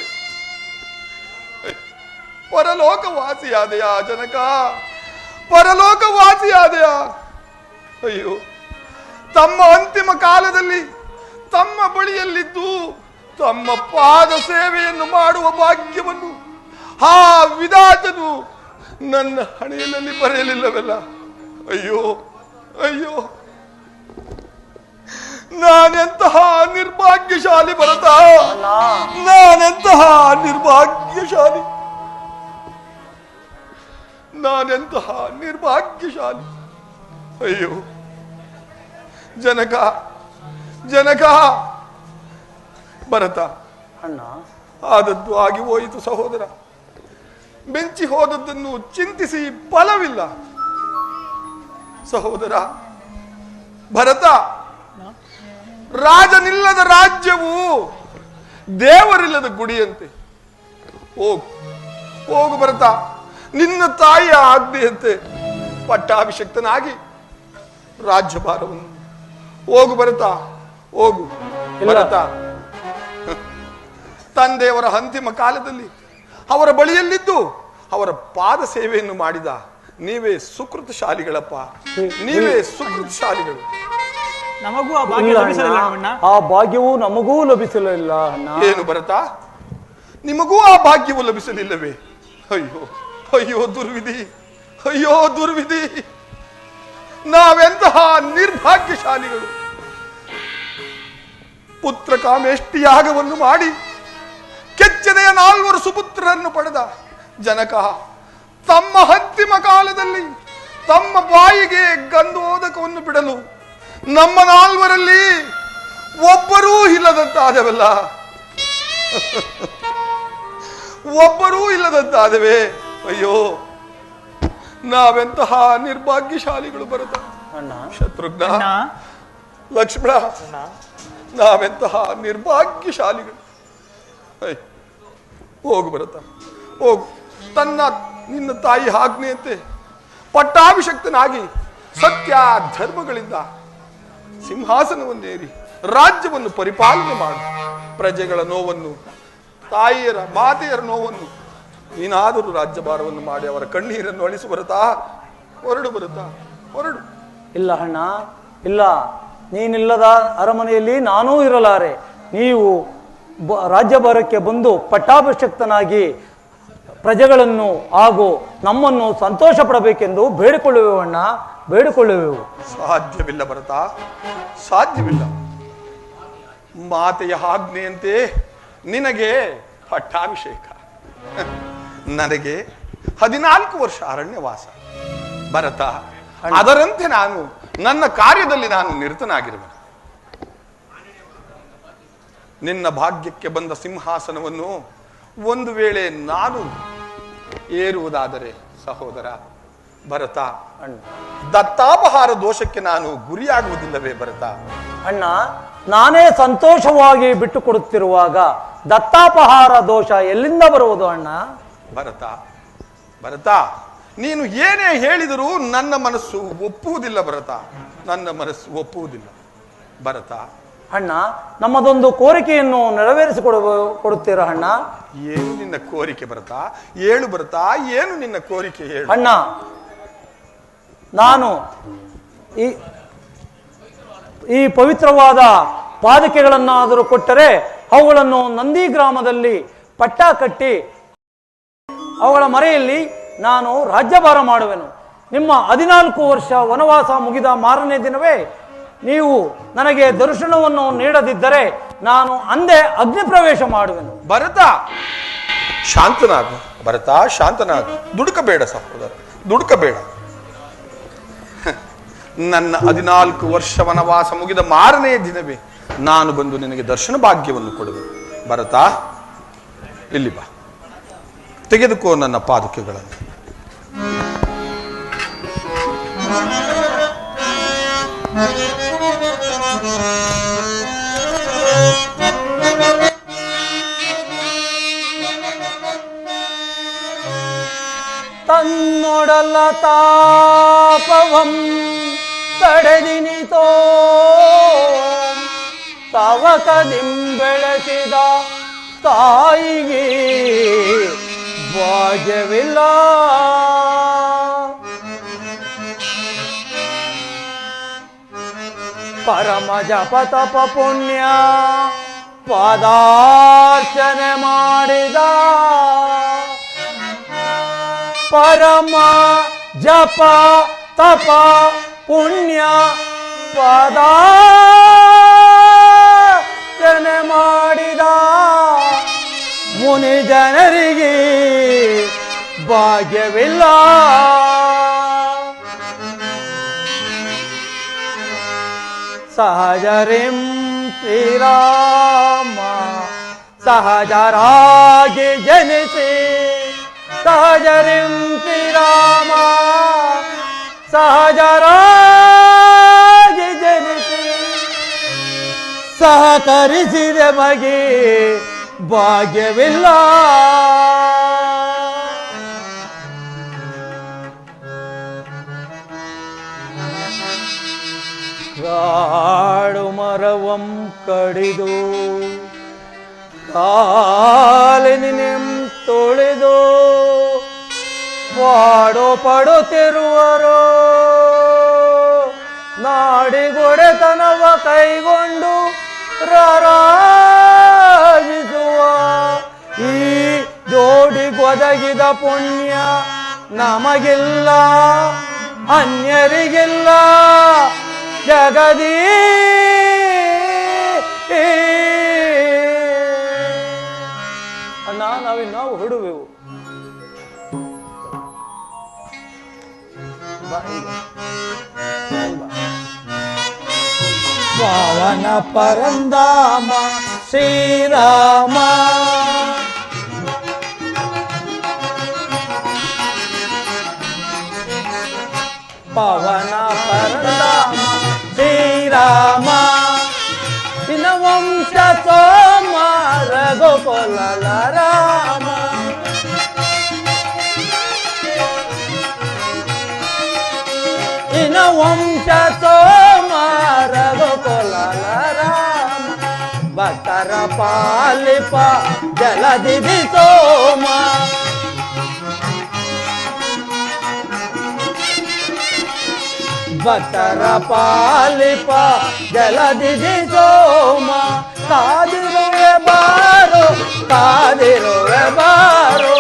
ಪರಲೋಕವಾಸಿಯಾದೆಯಾ ಜನಕ ಪರಲೋಕವಾಸಿಯಾದೆಯಾ. ಅಯ್ಯೋ ತಮ್ಮ ಅಂತಿಮ ಕಾಲದಲ್ಲಿ ತಮ್ಮ ಬಳಿಯಲ್ಲಿದ್ದು ತಮ್ಮ ಪಾದ ಸೇವೆಯನ್ನು ಮಾಡುವ ಭಾಗ್ಯವನ್ನು ಆ ವಿಧಾತನು ನನ್ನ ಹಣೆಯಲ್ಲಿ ಬರೆಯಲಿಲ್ಲವಲ್ಲ. ಅಯ್ಯೋ ಅಯ್ಯೋ ನಾನೆಂತಹ ನಿರ್ಭಾಗ್ಯಶಾಲಿ ಭರತ, ನಾನೆಂತಹ ನಿರ್ಭಾಗ್ಯಶಾಲಿ, ನಾನೆಂತಹ ನಿರ್ಭಾಗ್ಯಶಾಲಿ. ಅಯ್ಯೋ ಜನಕ ಜನಕ ಭರತ ಅಣ್ಣ ಆದದ್ದು ಆಗಿ ಹೋಯಿತು ಸಹೋದರ. ಬೆಂಚಿ ಹೋದದ್ದನ್ನು ಚಿಂತಿಸಿ ಫಲವಿಲ್ಲ ಸಹೋದರ. ಭರತ ರಾಜನಿಲ್ಲದ ರಾಜ್ಯವು ದೇವರಿಲ್ಲದ ಗುಡಿಯಂತೆ. ಹೋಗು ಹೋಗು ಭರತ, ನಿನ್ನ ತಾಯಿಯ ಆಜ್ಞೆಯಂತೆ ಪಟ್ಟಾಭಿಷಕ್ತನಾಗಿ ರಾಜ್ಯಭಾರವನ್ನು ಹೋಗು ಭರತ ಹೋಗು. ಭರತ ತಂದೆಯವರ ಅಂತಿಮ ಕಾಲದಲ್ಲಿ ಅವರ ಬಳಿಯಲ್ಲಿದ್ದು ಅವರ ಪಾದ ಸೇವೆಯನ್ನು ಮಾಡಿದ ನೀವೇ ಸುಕೃತಶಾಲಿಗಳಪ್ಪ, ನೀವೇ ಸುಕೃತಶಾಲಿಗಳು. ನಮಗೂ ಆ ಭಾಗ್ಯ ಲಭಿಸಲಿಲ್ಲ ಅಣ್ಣ. ಆ ಭಾಗ್ಯವೂ ನಮಗೂ ಲಭಿಸಲಿಲ್ಲ ಅಣ್ಣ. ಏನು ಭರತ, ನಿಮಗೂ ಆ ಭಾಗ್ಯವು ಲಭಿಸಲಿಲ್ಲವೇ? ಅಯ್ಯೋ ಅಯ್ಯೋ ದುರ್ವಿಧಿ, ಅಯ್ಯೋ ದುರ್ವಿಧಿ, ನಾವೆಂತಹ ನಿರ್ಭಾಗ್ಯಶಾಲಿಗಳು. ಪುತ್ರ ಕಾಮೇಷ್ಟಿಯಾಗವನ್ನು ಮಾಡಿ ಕೆಚ್ಚನೆಯ 4 ಸುಪುತ್ರರನ್ನು ಪಡೆದ ಜನಕ ತಮ್ಮ ಅಂತಿಮ ಕಾಲದಲ್ಲಿ ತಮ್ಮ ಬಾಯಿಗೆ ಗಂಧೋದಕವನ್ನು ಬಿಡಲು ನಮ್ಮ 4ರಲ್ಲಿ ಒಬ್ಬರೂ ಇಲ್ಲದಂತಾದವಲ್ಲ, ಒಬ್ಬರೂ ಇಲ್ಲದಂತಾದವೆ. ಅಯ್ಯೋ ನಾವೆಂತಹ ನಿರ್ಭಾಗ್ಯಶಾಲಿಗಳು ಭರತ, ಶತ್ರುಘ್ನ, ಲಕ್ಷ್ಮಣ, ನಾವೆಂತಹ ನಿರ್ಭಾಗ್ಯಶಾಲಿಗಳು. ಹೋಗು ಭರತ ಹೋಗು, ನಿನ್ನ ತಾಯಿ ಆಜ್ಞೆಯಂತೆ ಪಟ್ಟಾಭಿಷಕ್ತನಾಗಿ ಸತ್ಯ ಧರ್ಮಗಳಿಂದ ಸಿಂಹಾಸನವನ್ನೇರಿ ರಾಜ್ಯವನ್ನು ಪರಿಪಾಲನೆ ಮಾಡು. ಪ್ರಜೆಗಳ ನೋವನ್ನು, ತಾಯಿಯರ ಮಾತೆಯರ ನೋವನ್ನು ನೀನಾದರೂ ರಾಜ್ಯಭಾರವನ್ನು ಮಾಡಿ ಅವರ ಕಣ್ಣೀರನ್ನು ಅಳಿಸು ಭರತ. ಹೊರಡು ಭರತ ಹೊರಡು. ಇಲ್ಲ ಅಣ್ಣ ಇಲ್ಲ, ನೀನಿಲ್ಲದ ಅರಮನೆಯಲ್ಲಿ ನಾನೂ ಇರಲಾರೆ. ನೀವು ರಾಜ್ಯಭಾರಕ್ಕೆ ಬಂದು ಪಟ್ಟಾಭಿಷಕ್ತನಾಗಿ ಪ್ರಜೆಗಳನ್ನು ಹಾಗೂ ನಮ್ಮನ್ನು ಸಂತೋಷ ಪಡಬೇಕೆಂದು ಬೇಡಿಕೊಳ್ಳುವೆವು ಅಣ್ಣ, ಬೇಡಿಕೊಳ್ಳುವೆವು. ಸಾಧ್ಯವಿಲ್ಲ ಭರತ, ಸಾಧ್ಯವಿಲ್ಲ. ಮಾತೆಯ ಆಜ್ಞೆಯಂತೆ ನಿನಗೆ ಪಟ್ಟಾಭಿಷೇಕ, ನನಗೆ 14 ವರ್ಷ ಅರಣ್ಯವಾಸ. ಭರತ ಅದರಂತೆ ನಾನು ನನ್ನ ಕಾರ್ಯದಲ್ಲಿ ನಾನು ನಿರತನಾಗಿರುವೆ. ನಿನ್ನ ಭಾಗ್ಯಕ್ಕೆ ಬಂದ ಸಿಂಹಾಸನವನ್ನು ಒಂದು ವೇಳೆ ನಾನು ಏರುವುದಾದರೆ ಸಹೋದರ ಭರತ, ದತ್ತಾಪಹಾರ ದೋಷಕ್ಕೆ ನಾನು ಗುರಿಯಾಗುವುದಿಲ್ಲವೇ ಭರತ? ಅಣ್ಣ, ನಾನೇ ಸಂತೋಷವಾಗಿ ಬಿಟ್ಟು ಕೊಡುತ್ತಿರುವಾಗ ದತ್ತಾಪಹಾರ ದೋಷ ಎಲ್ಲಿಂದ ಬರುವುದು ಅಣ್ಣ? ಭರತ ಭರತ, ನೀನು ಏನೇ ಹೇಳಿದರೂ ನನ್ನ ಮನಸ್ಸು ಒಪ್ಪುವುದಿಲ್ಲ ಭರತ, ನನ್ನ ಮನಸ್ಸು ಒಪ್ಪುವುದಿಲ್ಲ ಭರತ. ಅಣ್ಣ, ನಮ್ಮದೊಂದು ಕೋರಿಕೆಯನ್ನು ಕೊಡುತ್ತೀರಾ ಅಣ್ಣ? ಏನು ನಿನ್ನ ಕೋರಿಕೆ ಭರತ? ಹೇಳು ಭರತ, ಏನು ನಿನ್ನ ಕೋರಿಕೆ ಹೇಳು. ಅಣ್ಣ, ನಾನು ಈ ಪವಿತ್ರವಾದ ಪಾದಕೆಗಳನ್ನಾದರೂ ಕೊಟ್ಟರೆ ಅವುಗಳನ್ನು ನಂದಿ ಗ್ರಾಮದಲ್ಲಿ ಪಟ್ಟ ಕಟ್ಟಿ ಅವುಗಳ ಮರೆಯಲ್ಲಿ ನಾನು ರಾಜ್ಯಭಾರ ಮಾಡುವೆನು. ನಿಮ್ಮ 14 ವರ್ಷ ವನವಾಸ ಮುಗಿದ ಮಾರನೇ ದಿನವೇ ನೀವು ನನಗೆ ದರ್ಶನವನ್ನು ನೀಡದಿದ್ದರೆ ನಾನು ಅಂದೇ ಅಗ್ನಿ ಪ್ರವೇಶ ಮಾಡುವೆನು. ಭರತ ಶಾಂತನಾಗು, ಭರತ ಶಾಂತನಾಗು, ದುಡುಕಬೇಡ ಸಹೋದರ, ದುಡುಕಬೇಡ. ನನ್ನ 14 ವರ್ಷ ವನವಾಸ ಮುಗಿದ ಮಾರನೇ ದಿನವೇ ನಾನು ಬಂದು ನಿನಗೆ ದರ್ಶನ ಭಾಗ್ಯವನ್ನು ಕೊಡುವೆನು. ಭರತ, ಇಲ್ಲಿ ಬಾ, ತೆಗೆದುಕೋ ನನ್ನ ಪಾದುಕೆಗಳನ್ನು. ತನ್ನೊಡಲ ತಾಪವಂ ತಡೆದಿನಿತೋ ತವಕದಿಂ ಬೆಳೆಸಿದ ತಾಯಿಗೆ ಭಾಗ್ಯವಿಲ್ಲ. ಪರಮ ಜಪ ತಪ ಪುಣ್ಯ ಪಾದಾರ್ಚನೆ ಮಾಡಿದ ಪರಮ ಜಪ ತಪ ಪುಣ್ಯ ಪಾದಾರ್ಚನೆ ಮಾಡಿದ ಮುನಿ ಜನರಿಗೆ ಭಾಗ್ಯವಿಲ್ಲ. ಸಹಜರಿಂ ಶ್ರೀರಾಮ ಸಹಜರಾಗಿ ಜನಿಸಿ ಸಹಜರಿಂ ಶ್ರೀರಾಮ ಸಹಜರಾಗಿ ಜನಿಸಿ ಸಹಕರಿಸಿದ ಮಗೆ ಭಾಗ್ಯವಿಲ್ಲ. ಕಾಡು ಮರವಂ ಕಡಿದು ಕಾಲಿನಿಂ ತೊಳೆದು ಪಾಡು ಪಡುತ್ತಿರುವರು ನಾಡಿಗೊಡೆತನವ ಕೈಗೊಂಡು ರಾರಾಜಿಸುವ ಈ ಜೋಡಿಗೊದಗಿದ ಪುಣ್ಯ ನಮಗಿಲ್ಲ, ಅನ್ಯರಿಗಿಲ್ಲ ಜಗದೀ. ಅಣ್ಣ, ನಾವು ಹೊರಡುವೆವು. ಪಾವನ ಪರಂಧಾಮ ಶ್ರೀರಾಮ ಪವನ ಪರಂಧಾಮ ಶ್ರೀರಾಮ ದಿನವಂಶ ಸೋಮ ರಘುಕುಲ ರಾಮ ದಿನವಂಶ ಸೋಮ ರಘುಕುಲ ರಾಮ ಭಕ್ತರ ಪಾಲಿಪ ಜಲದಿದಿ ಸೋಮ ಭಕ್ತರ ಪಾಲಿಪ ಜಲದಿದಿ ಸೋಮ ಕಾದಿರುವೆ ಬಾರೋ ಕಾದಿರುವೆ ಬಾರೋ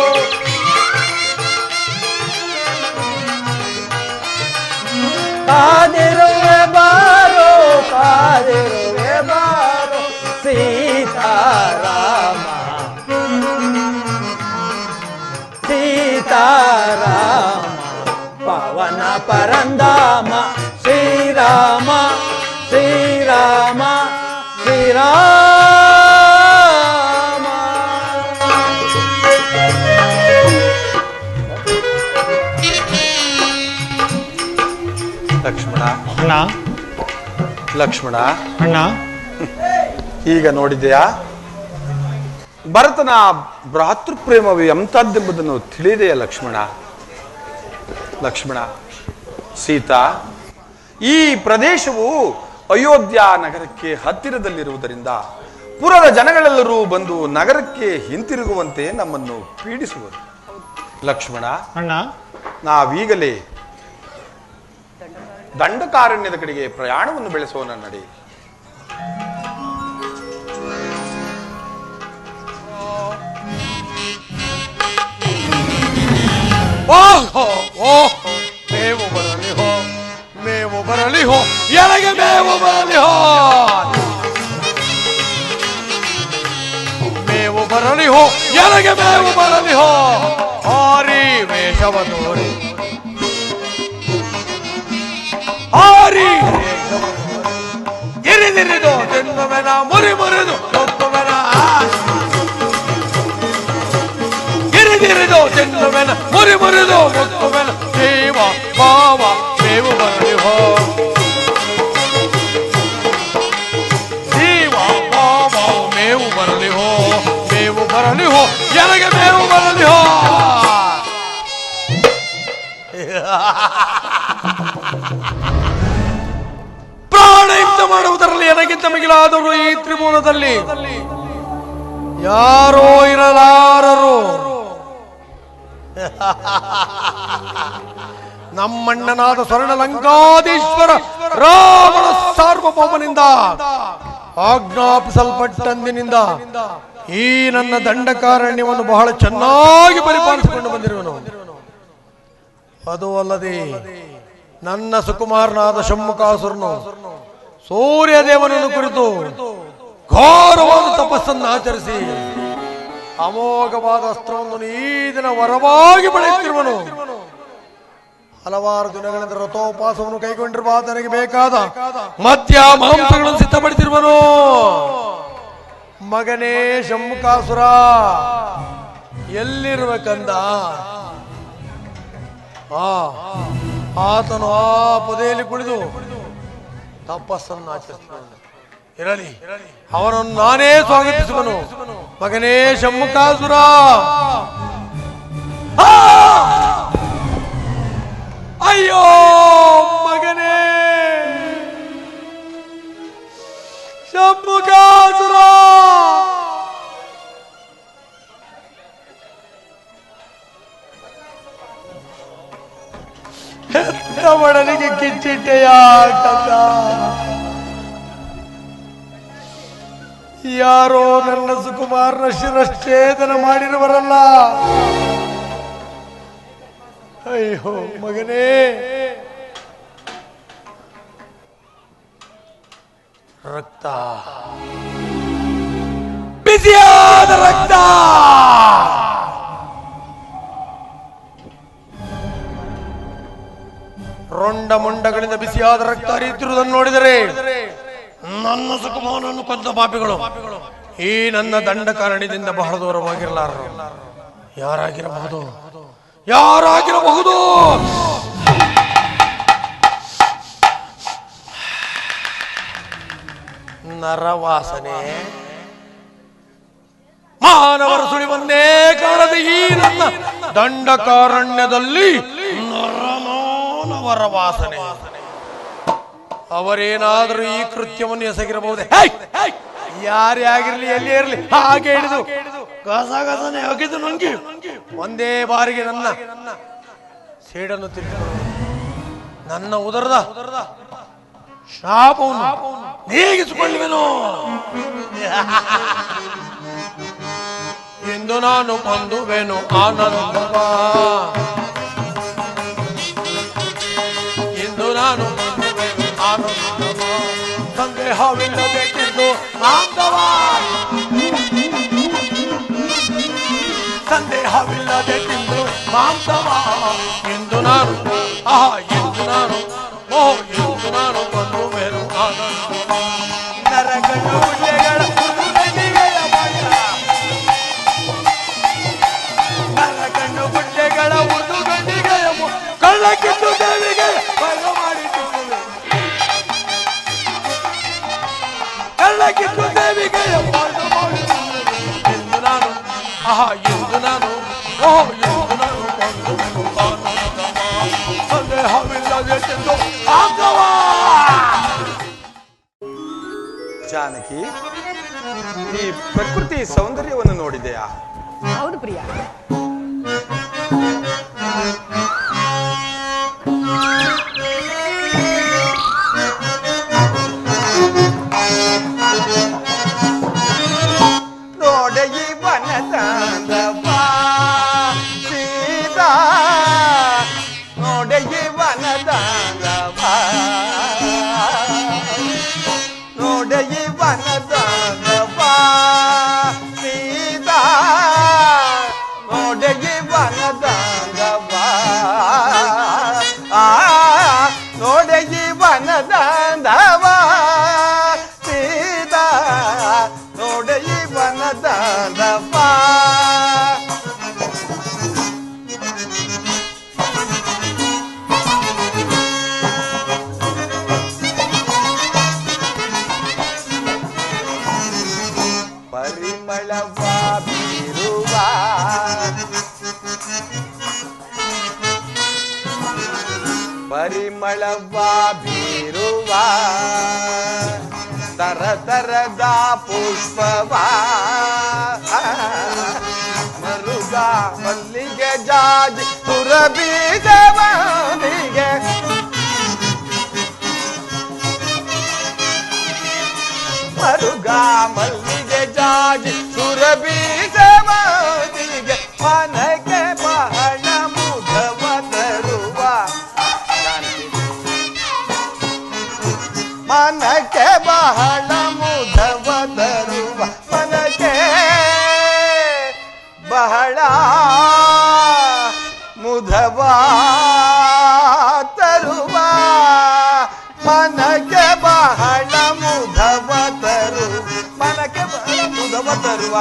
ಕಾದಿರುವೆ ಬಾರೋ ಕಾದಿರುವೆ ಬಾರೋ ಸೀತಾರಾಮ ಸೀತಾರಾಮ ಪವನ ಪರಂಧಾಮ ಶ್ರೀರಾಮ ಶ್ರೀರಾಮ. ಲಕ್ಷ್ಮಣ ಅಣ್ಣ ಲಕ್ಷ್ಮಣ ಅಣ್ಣ ಈಗ ನೋಡಿದೆಯಾ ಭರತನ ಭ್ರಾತೃಪ್ರೇಮವು ಎಂಥದ್ದೆಂಬುದನ್ನು ತಿಳಿದೆಯಾ ಲಕ್ಷ್ಮಣ? ಲಕ್ಷ್ಮಣ ಸೀತಾ, ಈ ಪ್ರದೇಶವು ಅಯೋಧ್ಯ ನಗರಕ್ಕೆ ಹತ್ತಿರದಲ್ಲಿರುವುದರಿಂದ ಪುರದ ಜನಗಳೆಲ್ಲರೂ ಬಂದು ನಗರಕ್ಕೆ ಹಿಂತಿರುಗುವಂತೆ ನಮ್ಮನ್ನು ಪೀಡಿಸುವರು. ಲಕ್ಷ್ಮಣ, ಅಣ್ಣ ನಾವೀಗಲೇ ದಂಡಕಾರಣ್ಯದ ಕಡೆಗೆ ಪ್ರಯಾಣವನ್ನು ಬೆಳೆಸೋಣ ನಡೆ. ಮೇವು ಬರಲಿ ಹೋ, ಮೇವು ಬರಲಿ ಹೋ, ಎನಗೆ ಮೇವು ಬರಲಿ ಹೋ, ಮೇವು ಬರಲಿ ಹೋ, ಎನಗೆ ಮೇವು ಬರಲಿ ಹೋ. ಹಾರಿ ವೇಷವ ತೋರಿ, ಹಾರಿ ಇರಿದಿರಿದು ತಿನ್ನುವೆನ, ಮುರಿ ಮುರಿದು ತೊತ್ತುವೆನ, ಇರಿದಿರಿದು ತಿನ್ನುವೆನ, ಮುರಿ ಮುರಿದು ಮುತ್ತುವೆನ. ಜೀವ ಭಾವ ಮೇವು ಬರಲಿ ಹೋ, ಜೀವ ಭಾವ ಮೇವು ಬರಲಿ ಹೋ, ಮೇವು ಬರಲಿ ಹೋ, ಎನಗೆ ಮೇವು ಬರಲಿ ಹೋ. ಪ್ರಾಣಯುಕ್ತ ಮಾಡುವುದರಲ್ಲಿ ನನಗಿಂತ ಮಿಗಿಲಾದರೂ ಈ ತ್ರಿಭುವನದಲ್ಲಿ ಯಾರೋ ಇರಲಾರರು. ನಮ್ಮಣ್ಣನಾದ ಸ್ವರ್ಣ ಲಂಕಾಧೀಶ್ವರ ರಾಮನ ಸಾರ್ವಭೌಮನಿಂದ ಆಜ್ಞಾಪಿಸಲ್ಪಟ್ಟಂದಿನಿಂದ ಈ ನನ್ನ ದಂಡಕಾರಣ್ಯವನ್ನು ಬಹಳ ಚೆನ್ನಾಗಿ ಪರಿಪಾಲಿಸಿಕೊಂಡು ಬಂದಿರುವನು. ಅದು ಅಲ್ಲದೆ ನನ್ನ ಸುಕುಮಾರನಾದ ಶಮ್ಮುಕಾಸುರನು ಸೂರ್ಯದೇವನನ್ನು ಕುರಿತು ಘೋರವಾದ ತಪಸ್ಸನ್ನು ಆಚರಿಸಿ ಅಮೋಘವಾದ ಅಸ್ತ್ರವನ್ನು ಈ ದಿನ ವರವಾಗಿ ಬೆಳೆಯುತ್ತಿರುವನು. ಹಲವಾರು ದಿನಗಳಿಂದ ರಥೋಪವಾಸವನ್ನು ಕೈಗೊಂಡಿರುವ ಆತನಿಗೆ ಬೇಕಾದ ಮದ್ಯ ಮಾಂಸಗಳನ್ನು ಸಿದ್ಧಪಡಿಸಿರುವನು. ಮಗನೇ ಶಮ್ಮುಕಾಸುರ, ಎಲ್ಲಿರುವ ಕಂದ? ಆತನು ಆ ಪೊದೆಯಲ್ಲಿ ಕುಳಿದು ತಪಸ್ಸನ್ನು ಆಚರಿಸಿದನು. ಇರಲಿ, ಅವನನ್ನು ನಾನೇ ಸ್ವಾಗತಿಸುವನು. ಮಗನೇ ಶಮ್ಮುಕಾಸುರ, ಅಯ್ಯೋ ಮಗನೇ ಶಮ್ಮುಕಾಸುರ, ಹೆತ್ತವಡನಿಗೆ ಕಿಚ್ಚಿಟ್ಟೆಯ ಕಂದ. ಯಾರೋ ನನ್ನ ಸುಕುಮಾರನ ಶಿರಶ್ಛೇದನ ಮಾಡಿರುವರಲ್ಲ. ಅಯ್ಯೋ ಮಗನೇ, ರಕ್ತ, ಬಿಸಿಯಾದ ರಕ್ತ. ರೊಂಡ ಮುಂಡಗಳಿಂದ ಬಿಸಿಯಾದ ರಕ್ತ ಹರಿಯುತ್ತಿರುವುದನ್ನು ನೋಡಿದರೆ ನನ್ನ ಸುಕುಮಾರನನ್ನು ಕೊಂದ ಪಾಪಿಗಳು ಈ ನನ್ನ ದಂಡಕಾರಣ್ಯದಿಂದ ಬಹಳ ದೂರವಾಗಿರಲಾರರು. ಯಾರಾಗಿರಬಹುದು? ಯಾರಾಗಿರಬಹುದು? ನರವಾಸನೆ, ಮಾನವರ ಸುಳಿವನ್ನೇ ಕಾಣದೆ ಈ ನನ್ನ ದಂಡಕಾರಣ್ಯದಲ್ಲಿ ನರಮಾನವರ ವಾಸನೆ. ಅವರೇನಾದರೂ ಈ ಕೃತ್ಯವನ್ನು ಎಸಗಿರಬಹುದೇ? ಯಾರೇ ಆಗಿರ್ಲಿ, ಎಲ್ಲಿ ಇರಲಿ, ಹಾಗೆ ಹಿಡಿದು ಗಸಗಸನೆ ಅಗಿದು ನುಂಗಿ ಒಂದೇ ಬಾರಿಗೆ ನನ್ನ ಸೇಡನ್ನು ತಿರುಗಿ ನನ್ನ ಉದರದ ಶಾಪವನ್ನು ನೀಗಿಸಿಕೊಳ್ಳುವೆನು ಎಂದು ನಾನು ಹೊಂದುವೆನು ಆನಂದವ. ಎಂದು ನಾನು ಆನಂದವ, ಸಂದೇಹವಿಲ್ಲಬೇಕೆಂದು ಆನಂದವ, ಸಂದೇಹವಿಲ್ಲಬೇಕೆಂದು ಆನಂದವ. ಎಂದು ನಾನು ಎಂದು ನಾನು ಎಂದು ನಾನು ಹೊಂದುವೆನು ಆನಂದ. ಕಣ್ಣು ಗುಡ್ಡೆಗಳ ಉರ್ದು ಗಂಡಿಗೆ ಕಳ್ಳ ಕಿತ್ತು ದೇವಿಗೆ ಭಂಗ ಮಾಡಿಸುತ್ತವೆ ಕಳ್ಳ ಕಿತ್ತು ದೇವಿಗೆ ಭಂಗ ಮಾಡಿಸುತ್ತವೆ ಎಂದು ನಾನು ಎಂದು ನಾನು ಎಂದು ನಾನು ಸಂದೇಹವಿಲ್ಲದೆ ಎಂದು ಆಂಗವಾ ಜಾನಕಿ, ಈ ಪ್ರಕೃತಿ ಸೌಂದರ್ಯವನ್ನು ನೋಡಿದೆಯಾ? ಹೌದು ಪ್ರಿಯ. ನೋಡ ಈ ವನದಾಂದವ ಸೀತಾ, ನೋಡ ಈ ವನದಾಂದವ, ನೋಡ ಈ ವನದಾಂದವ ಸೀತಾ, ನೋಡ ಈ ವನದಾಂದವ, ನೋಡ ಈ ವನದಾಂದವ ಸೀತಾ, ನೋಡ ಈ ವನದಾಂದವ. ಪರಿಮಳವ ಬೀರುವ ಪರಿಮಳವ ಬೀರುವ ತರ ತರದ ಪುಷ್ಪವ ಮರುಗ ಮಲ್ಲಿಗೆ ಜಾಜಿ ಸುರಬೀಜವಂದಿಗೆ ಮರುಗ ಮಲ್ಲಿಗೆ ಜಾಜಿ ಸುರಬೀಜವಂದಿಗೆ ಮನಕ್ಕೆ ಬಹಳ ಮುದವ ತರುವ ಮನಕ್ಕೆ ಬಹಳ ಮುದವ ತರುವ ಮನಕ್ಕೆ ಬಹಳ ಮುದವ ತರುವ ಮನಕ್ಕೆ ಬಹಳ ಮುದವ ತರು ಮನಕ್ಕೆ ಬಹಳ ಮುದವ ತರುವ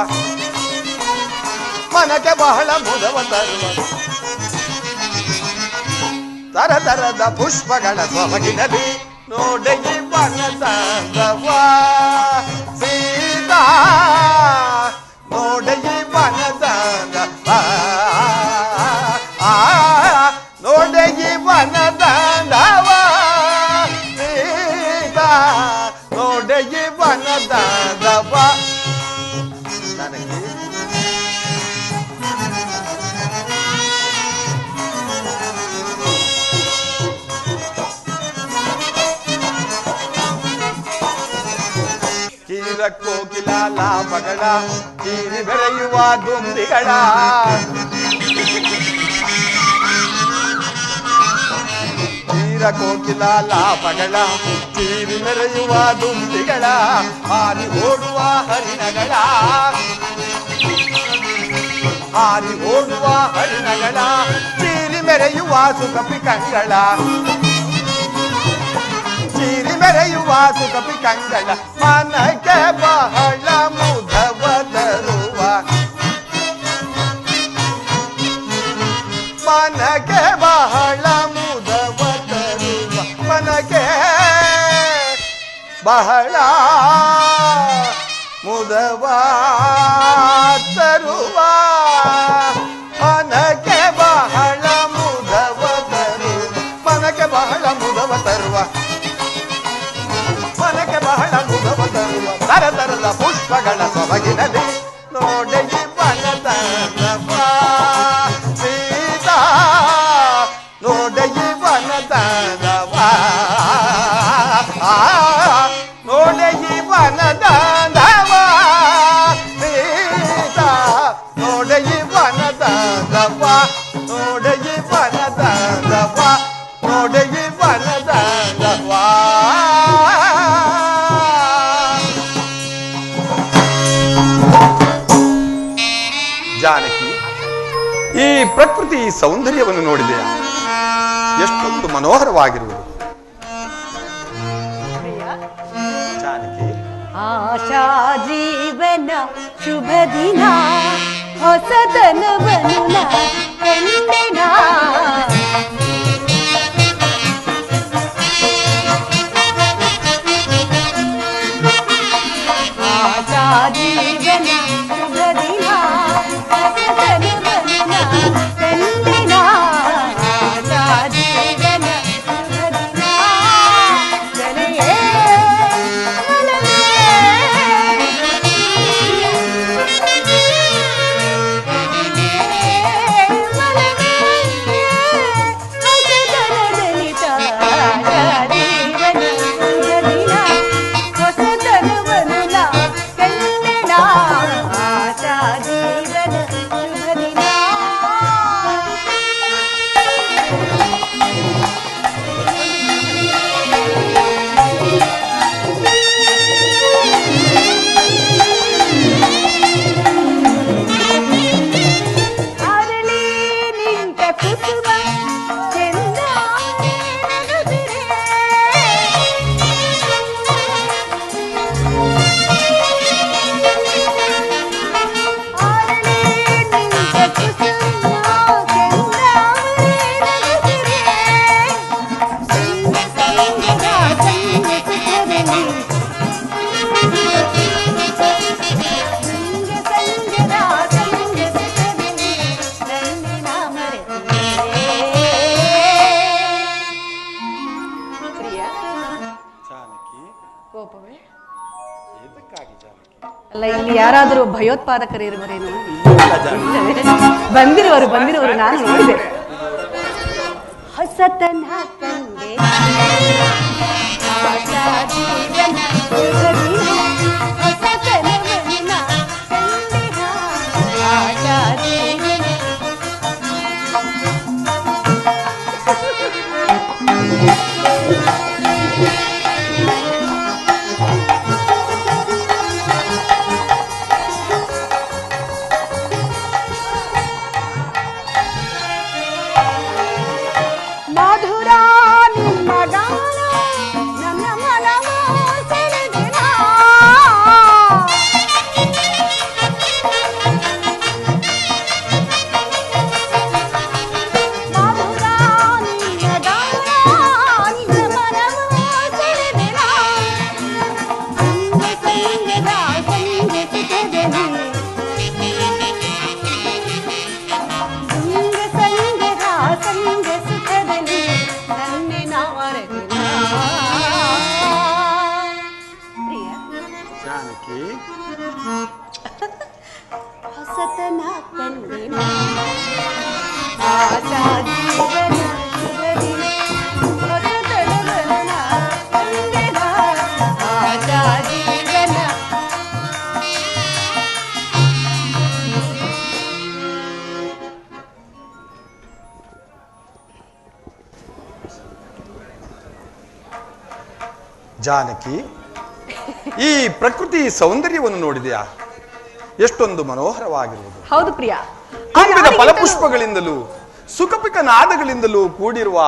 ಮನಕ್ಕೆ ಬಹಳ ಮುದವ ತರುವ ತರ ತರದ ಪುಷ್ಪಗಳ ಸೊಬಗಿನಲ್ಲಿ ನೋಡ ಈ ವನದಾಂದವ ಸೀತಾ, ನೋಡ ಈ ವನದಾಂದವ, ನೋಡ ಈ ವನದಾಂದವ ಸೀತಾ, ನೋಡ ಈ ವನದಾಂದವ. ನನಗೆ ಕೀರ ಕೋಕಿಲ ಲಾಭಗಳ ಕೀರಿ ಬೆರೆಯುವ ದುಂಬಿಗಳ ಕೀರ ಕೋಕಿಲ ಲಾಭಗಳ ಕೀರಿ ಮೆರೆಯುವ ದುಂಬಿಗಳ ಹಾರಿ ಓಡುವ ಹರಿಣಗಳ ಹಾರಿ ಓಡುವ ಹರಿಣಗಳ ಚೀರಿ ಮೆರೆಯುವ ಸುಕಪಿ ಕಂಗಳ ಚೀರಿ ಮೆರೆಯುವ ಸುಕಪಿ ಕಂಗಳ ಮನಕ್ಕೆ ಬಹಳ ಮುದವ ತರುವ ಮನಕ್ಕೆ ಬಹಳ ಮುದವ ತರುವ ಮನಕ್ಕೆ ಬಹಳ ಮುದವ ತರುವ ಮನಕ್ಕೆ ಬಹಳ ಮುದವ ತರುವ ಮನಕ್ಕೆ ಬಹಳ ಮುದವ ತರುವ ಮನಕ್ಕೆ ಬಹಳ ಮುದವ ತರುವ ತರ ತರದ ಪುಷ್ಪಗಳ ಸೊಬಗಿನಲ್ಲಿ ನೋಡ ಈ ವನದಾಂದವ ಸೀತಾ, ನೋಡ ಈ ವನದಾಂದವ, ನೋಡ ಈ ವನದಾಂದವ ಸೀತಾ, ನೋಡ ಈ ವನದಾಂದವ, ನೋಡ ಈ ವನದಾಂದವ, ನೋಡ ಈ ವನದಾಂದವ. ಜಾನಕಿ, ಈ ಪ್ರಕೃತಿ ಸೌಂದರ್ಯವನ್ನು ನೋಡಿದೆಯಾ? ಎಷ್ಟೊಂದು ಮನೋಹರವಾಗಿರುವುದು. ಪ್ರಿಯ. ಜಾನಕಿ, ಆಶಾ ಜೀವನ ಶುಭ ದಿನ ಹೊಸತನವನು ನಾ ಕಂಡೆನ ಆಶಾ ಜೀವನ ಶುಭ ದಿನ ಹೊಸತನವನು ನಾ ಕಂಡೆನ ಆಶಾ ಜೀವನ ಶುಭ ದಿನ ಜನೆಯೇ ಅಲ್ಲ, ಇಲ್ಲಿ ಯಾರಾದರೂ ಭಯೋತ್ಪಾದಕರಿರುವರೇನು? ಬಂದಿರುವರು ನಾನು ನೋಡಿದೆ. ಹೊಸತನ ಕಂಡೆ ಆಶಾ ಜೀವನ ಶುಭ ದಿನ ಹೊಸತನವನು ನಾ ಕಂಡೆನ ಆಶಾ ಜೀವನ. ಹೊಸತನ ಕಂಡೆನ ಆಶಾ ಜೀವನ ಶುಭ ದಿನ ಹೊಸತನವನು ನಾ ಕಂಡೆನ ಆಶಾ ಜೀವನ. ಜಾನಕಿ, ಈ ಪ್ರಕೃತಿ ಸೌಂದರ್ಯವನ್ನು ನೋಡಿದೆಯಾ? ಎಷ್ಟೊಂದು ಮನೋಹರವಾಗಿರುವುದು. ಹೌದು ಪ್ರಿಯ. ತುಂಬಿದ ಫಲಪುಷ್ಪಗಳಿಂದಲೂ ಸುಖಪಿಕ ನಾದಗಳಿಂದಲೂ ಕೂಡಿರುವ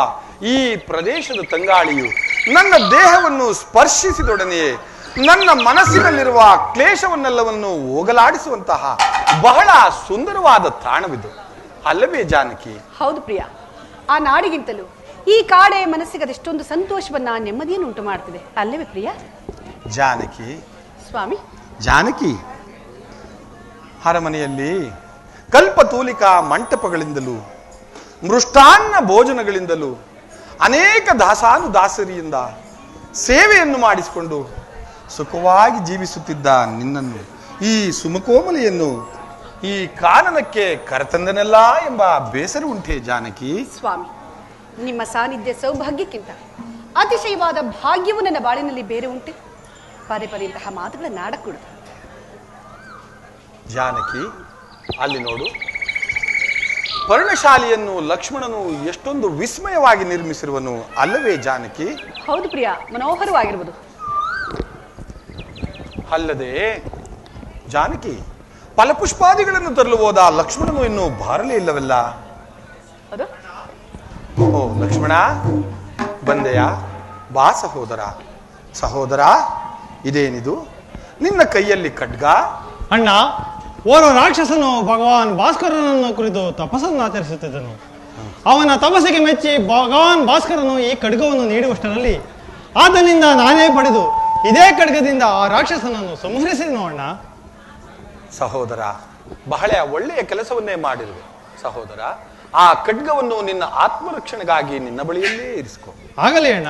ಈ ಪ್ರದೇಶದ ತಂಗಾಳಿಯು ನನ್ನ ದೇಹವನ್ನು ಸ್ಪರ್ಶಿಸಿದೊಡನೆಯೇ ನನ್ನ ಮನಸ್ಸಿನಲ್ಲಿರುವ ಕ್ಲೇಶವನ್ನೆಲ್ಲವನ್ನು ಹೋಗಲಾಡಿಸುವಂತಹ ಬಹಳ ಸುಂದರವಾದ ತಾಣವಿದು, ಅಲ್ಲವೇ ಜಾನಕಿ? ಹೌದು ಪ್ರಿಯ. ಆ ನಾಡಿಗಿಂತಲೂ ಈ ಕಾಡೆ ಮನಸ್ಸಿಗೆ ಅದೆಷ್ಟೊಂದು ಸಂತೋಷವನ್ನ ನೆಮ್ಮದಿಯನ್ನು ಉಂಟು ಮಾಡ್ತಿದೆ, ಅಲ್ಲವೇ ಪ್ರಿಯ? ಜಾನಕಿ ಸ್ವಾಮಿ. ಜಾನಕಿ, ಅರಮನೆಯಲ್ಲಿ ಕಲ್ಪತೂಲಿಕಾ ಮಂಟಪಗಳಿಂದಲೂ ಮೃಷ್ಟಾನ್ನ ಭೋಜನಗಳಿಂದಲೂ ಅನೇಕ ದಾಸಾನುದಾಸರಿಯಿಂದ ಸೇವೆಯನ್ನು ಮಾಡಿಸಿಕೊಂಡು ಸುಖವಾಗಿ ಜೀವಿಸುತ್ತಿದ್ದ ನಿನ್ನನ್ನು, ಈ ಸುಮಕೋಮಲೆಯನ್ನು ಈ ಕಾನನಕ್ಕೆ ಕರೆತಂದನೆಲ್ಲ ಎಂಬ ಬೇಸರ ಉಂಟೆ ಜಾನಕಿ? ಸ್ವಾಮಿ, ನಿಮ್ಮ ಸಾನ್ನಿಧ್ಯ ಸೌಭಾಗ್ಯಕ್ಕಿಂತ ಅತಿಶಯವಾದ ಭಾಗ್ಯವು ನನ್ನ ಬಾಳಿನಲ್ಲಿ ಬೇರೆ ಉಂಟೆ. ಪದೇ ಪದೇ ಇಂತಹ ಮಾತುಗಳನ್ನು ಆಡಕೂಡದು. ಜಾನಕಿ, ಅಲ್ಲಿ ನೋಡು, ಪರ್ಣಶಾಲೆಯನ್ನು ಲಕ್ಷ್ಮಣನು ಎಷ್ಟೊಂದು ವಿಸ್ಮಯವಾಗಿ ನಿರ್ಮಿಸಿರುವನು, ಅಲ್ಲವೇ ಜಾನಕಿ? ಹೌದು ಪ್ರಿಯ, ಮನೋಹರವಾಗಿರುವುದು. ಅಲ್ಲದೆ ಜಾನಕಿ, ಫಲಪುಷ್ಪಾದಿಗಳನ್ನು ತರಲು ಹೋದ ಲಕ್ಷ್ಮಣನು ಇನ್ನೂ ಬಾರಲೇ ಇಲ್ಲವಲ್ಲ? ಓ ಲಕ್ಷ್ಮಣ, ಬಂದೆಯಾ? ಬಾ ಸಹೋದರ. ಸಹೋದರ, ಇದೇನಿದು? ನಿನ್ನ ಕೈಯಲ್ಲಿ ಖಡ್ಗ. ಅಣ್ಣ, ಓರ್ವ ರಾಕ್ಷಸನು ಭಗವಾನ್ ಭಾಸ್ಕರನನ್ನು ಕುರಿತು ತಪಸ್ಸನ್ನು ಆಚರಿಸುತ್ತಿದ್ದನು. ಅವನ ತಪಸ್ಸಿಗೆ ಮೆಚ್ಚಿ ಭಗವಾನ್ ಭಾಸ್ಕರನು ಈ ಖಡ್ಗವನ್ನು ನೀಡುವಷ್ಟರಲ್ಲಿ ಆತನಿಂದ ನಾನೇ ಪಡೆದು ಇದೇ ಖಡ್ಗದಿಂದ ಆ ರಾಕ್ಷಸನನ್ನು ಸಂಹರಿಸಿದನು. ಅಣ್ಣ ಸಹೋದರ, ಬಹಳ ಒಳ್ಳೆಯ ಕೆಲಸವನ್ನೇ ಮಾಡಿರುವೆ ಸಹೋದರ. ಆ ಖಡ್ಗವನ್ನು ನಿನ್ನ ಆತ್ಮರಕ್ಷಣೆಗಾಗಿ ನಿನ್ನ ಬಳಿಯಲ್ಲೇ ಇರಿಸಿಕೊ. ಆಗಲಿ ಅಣ್ಣ.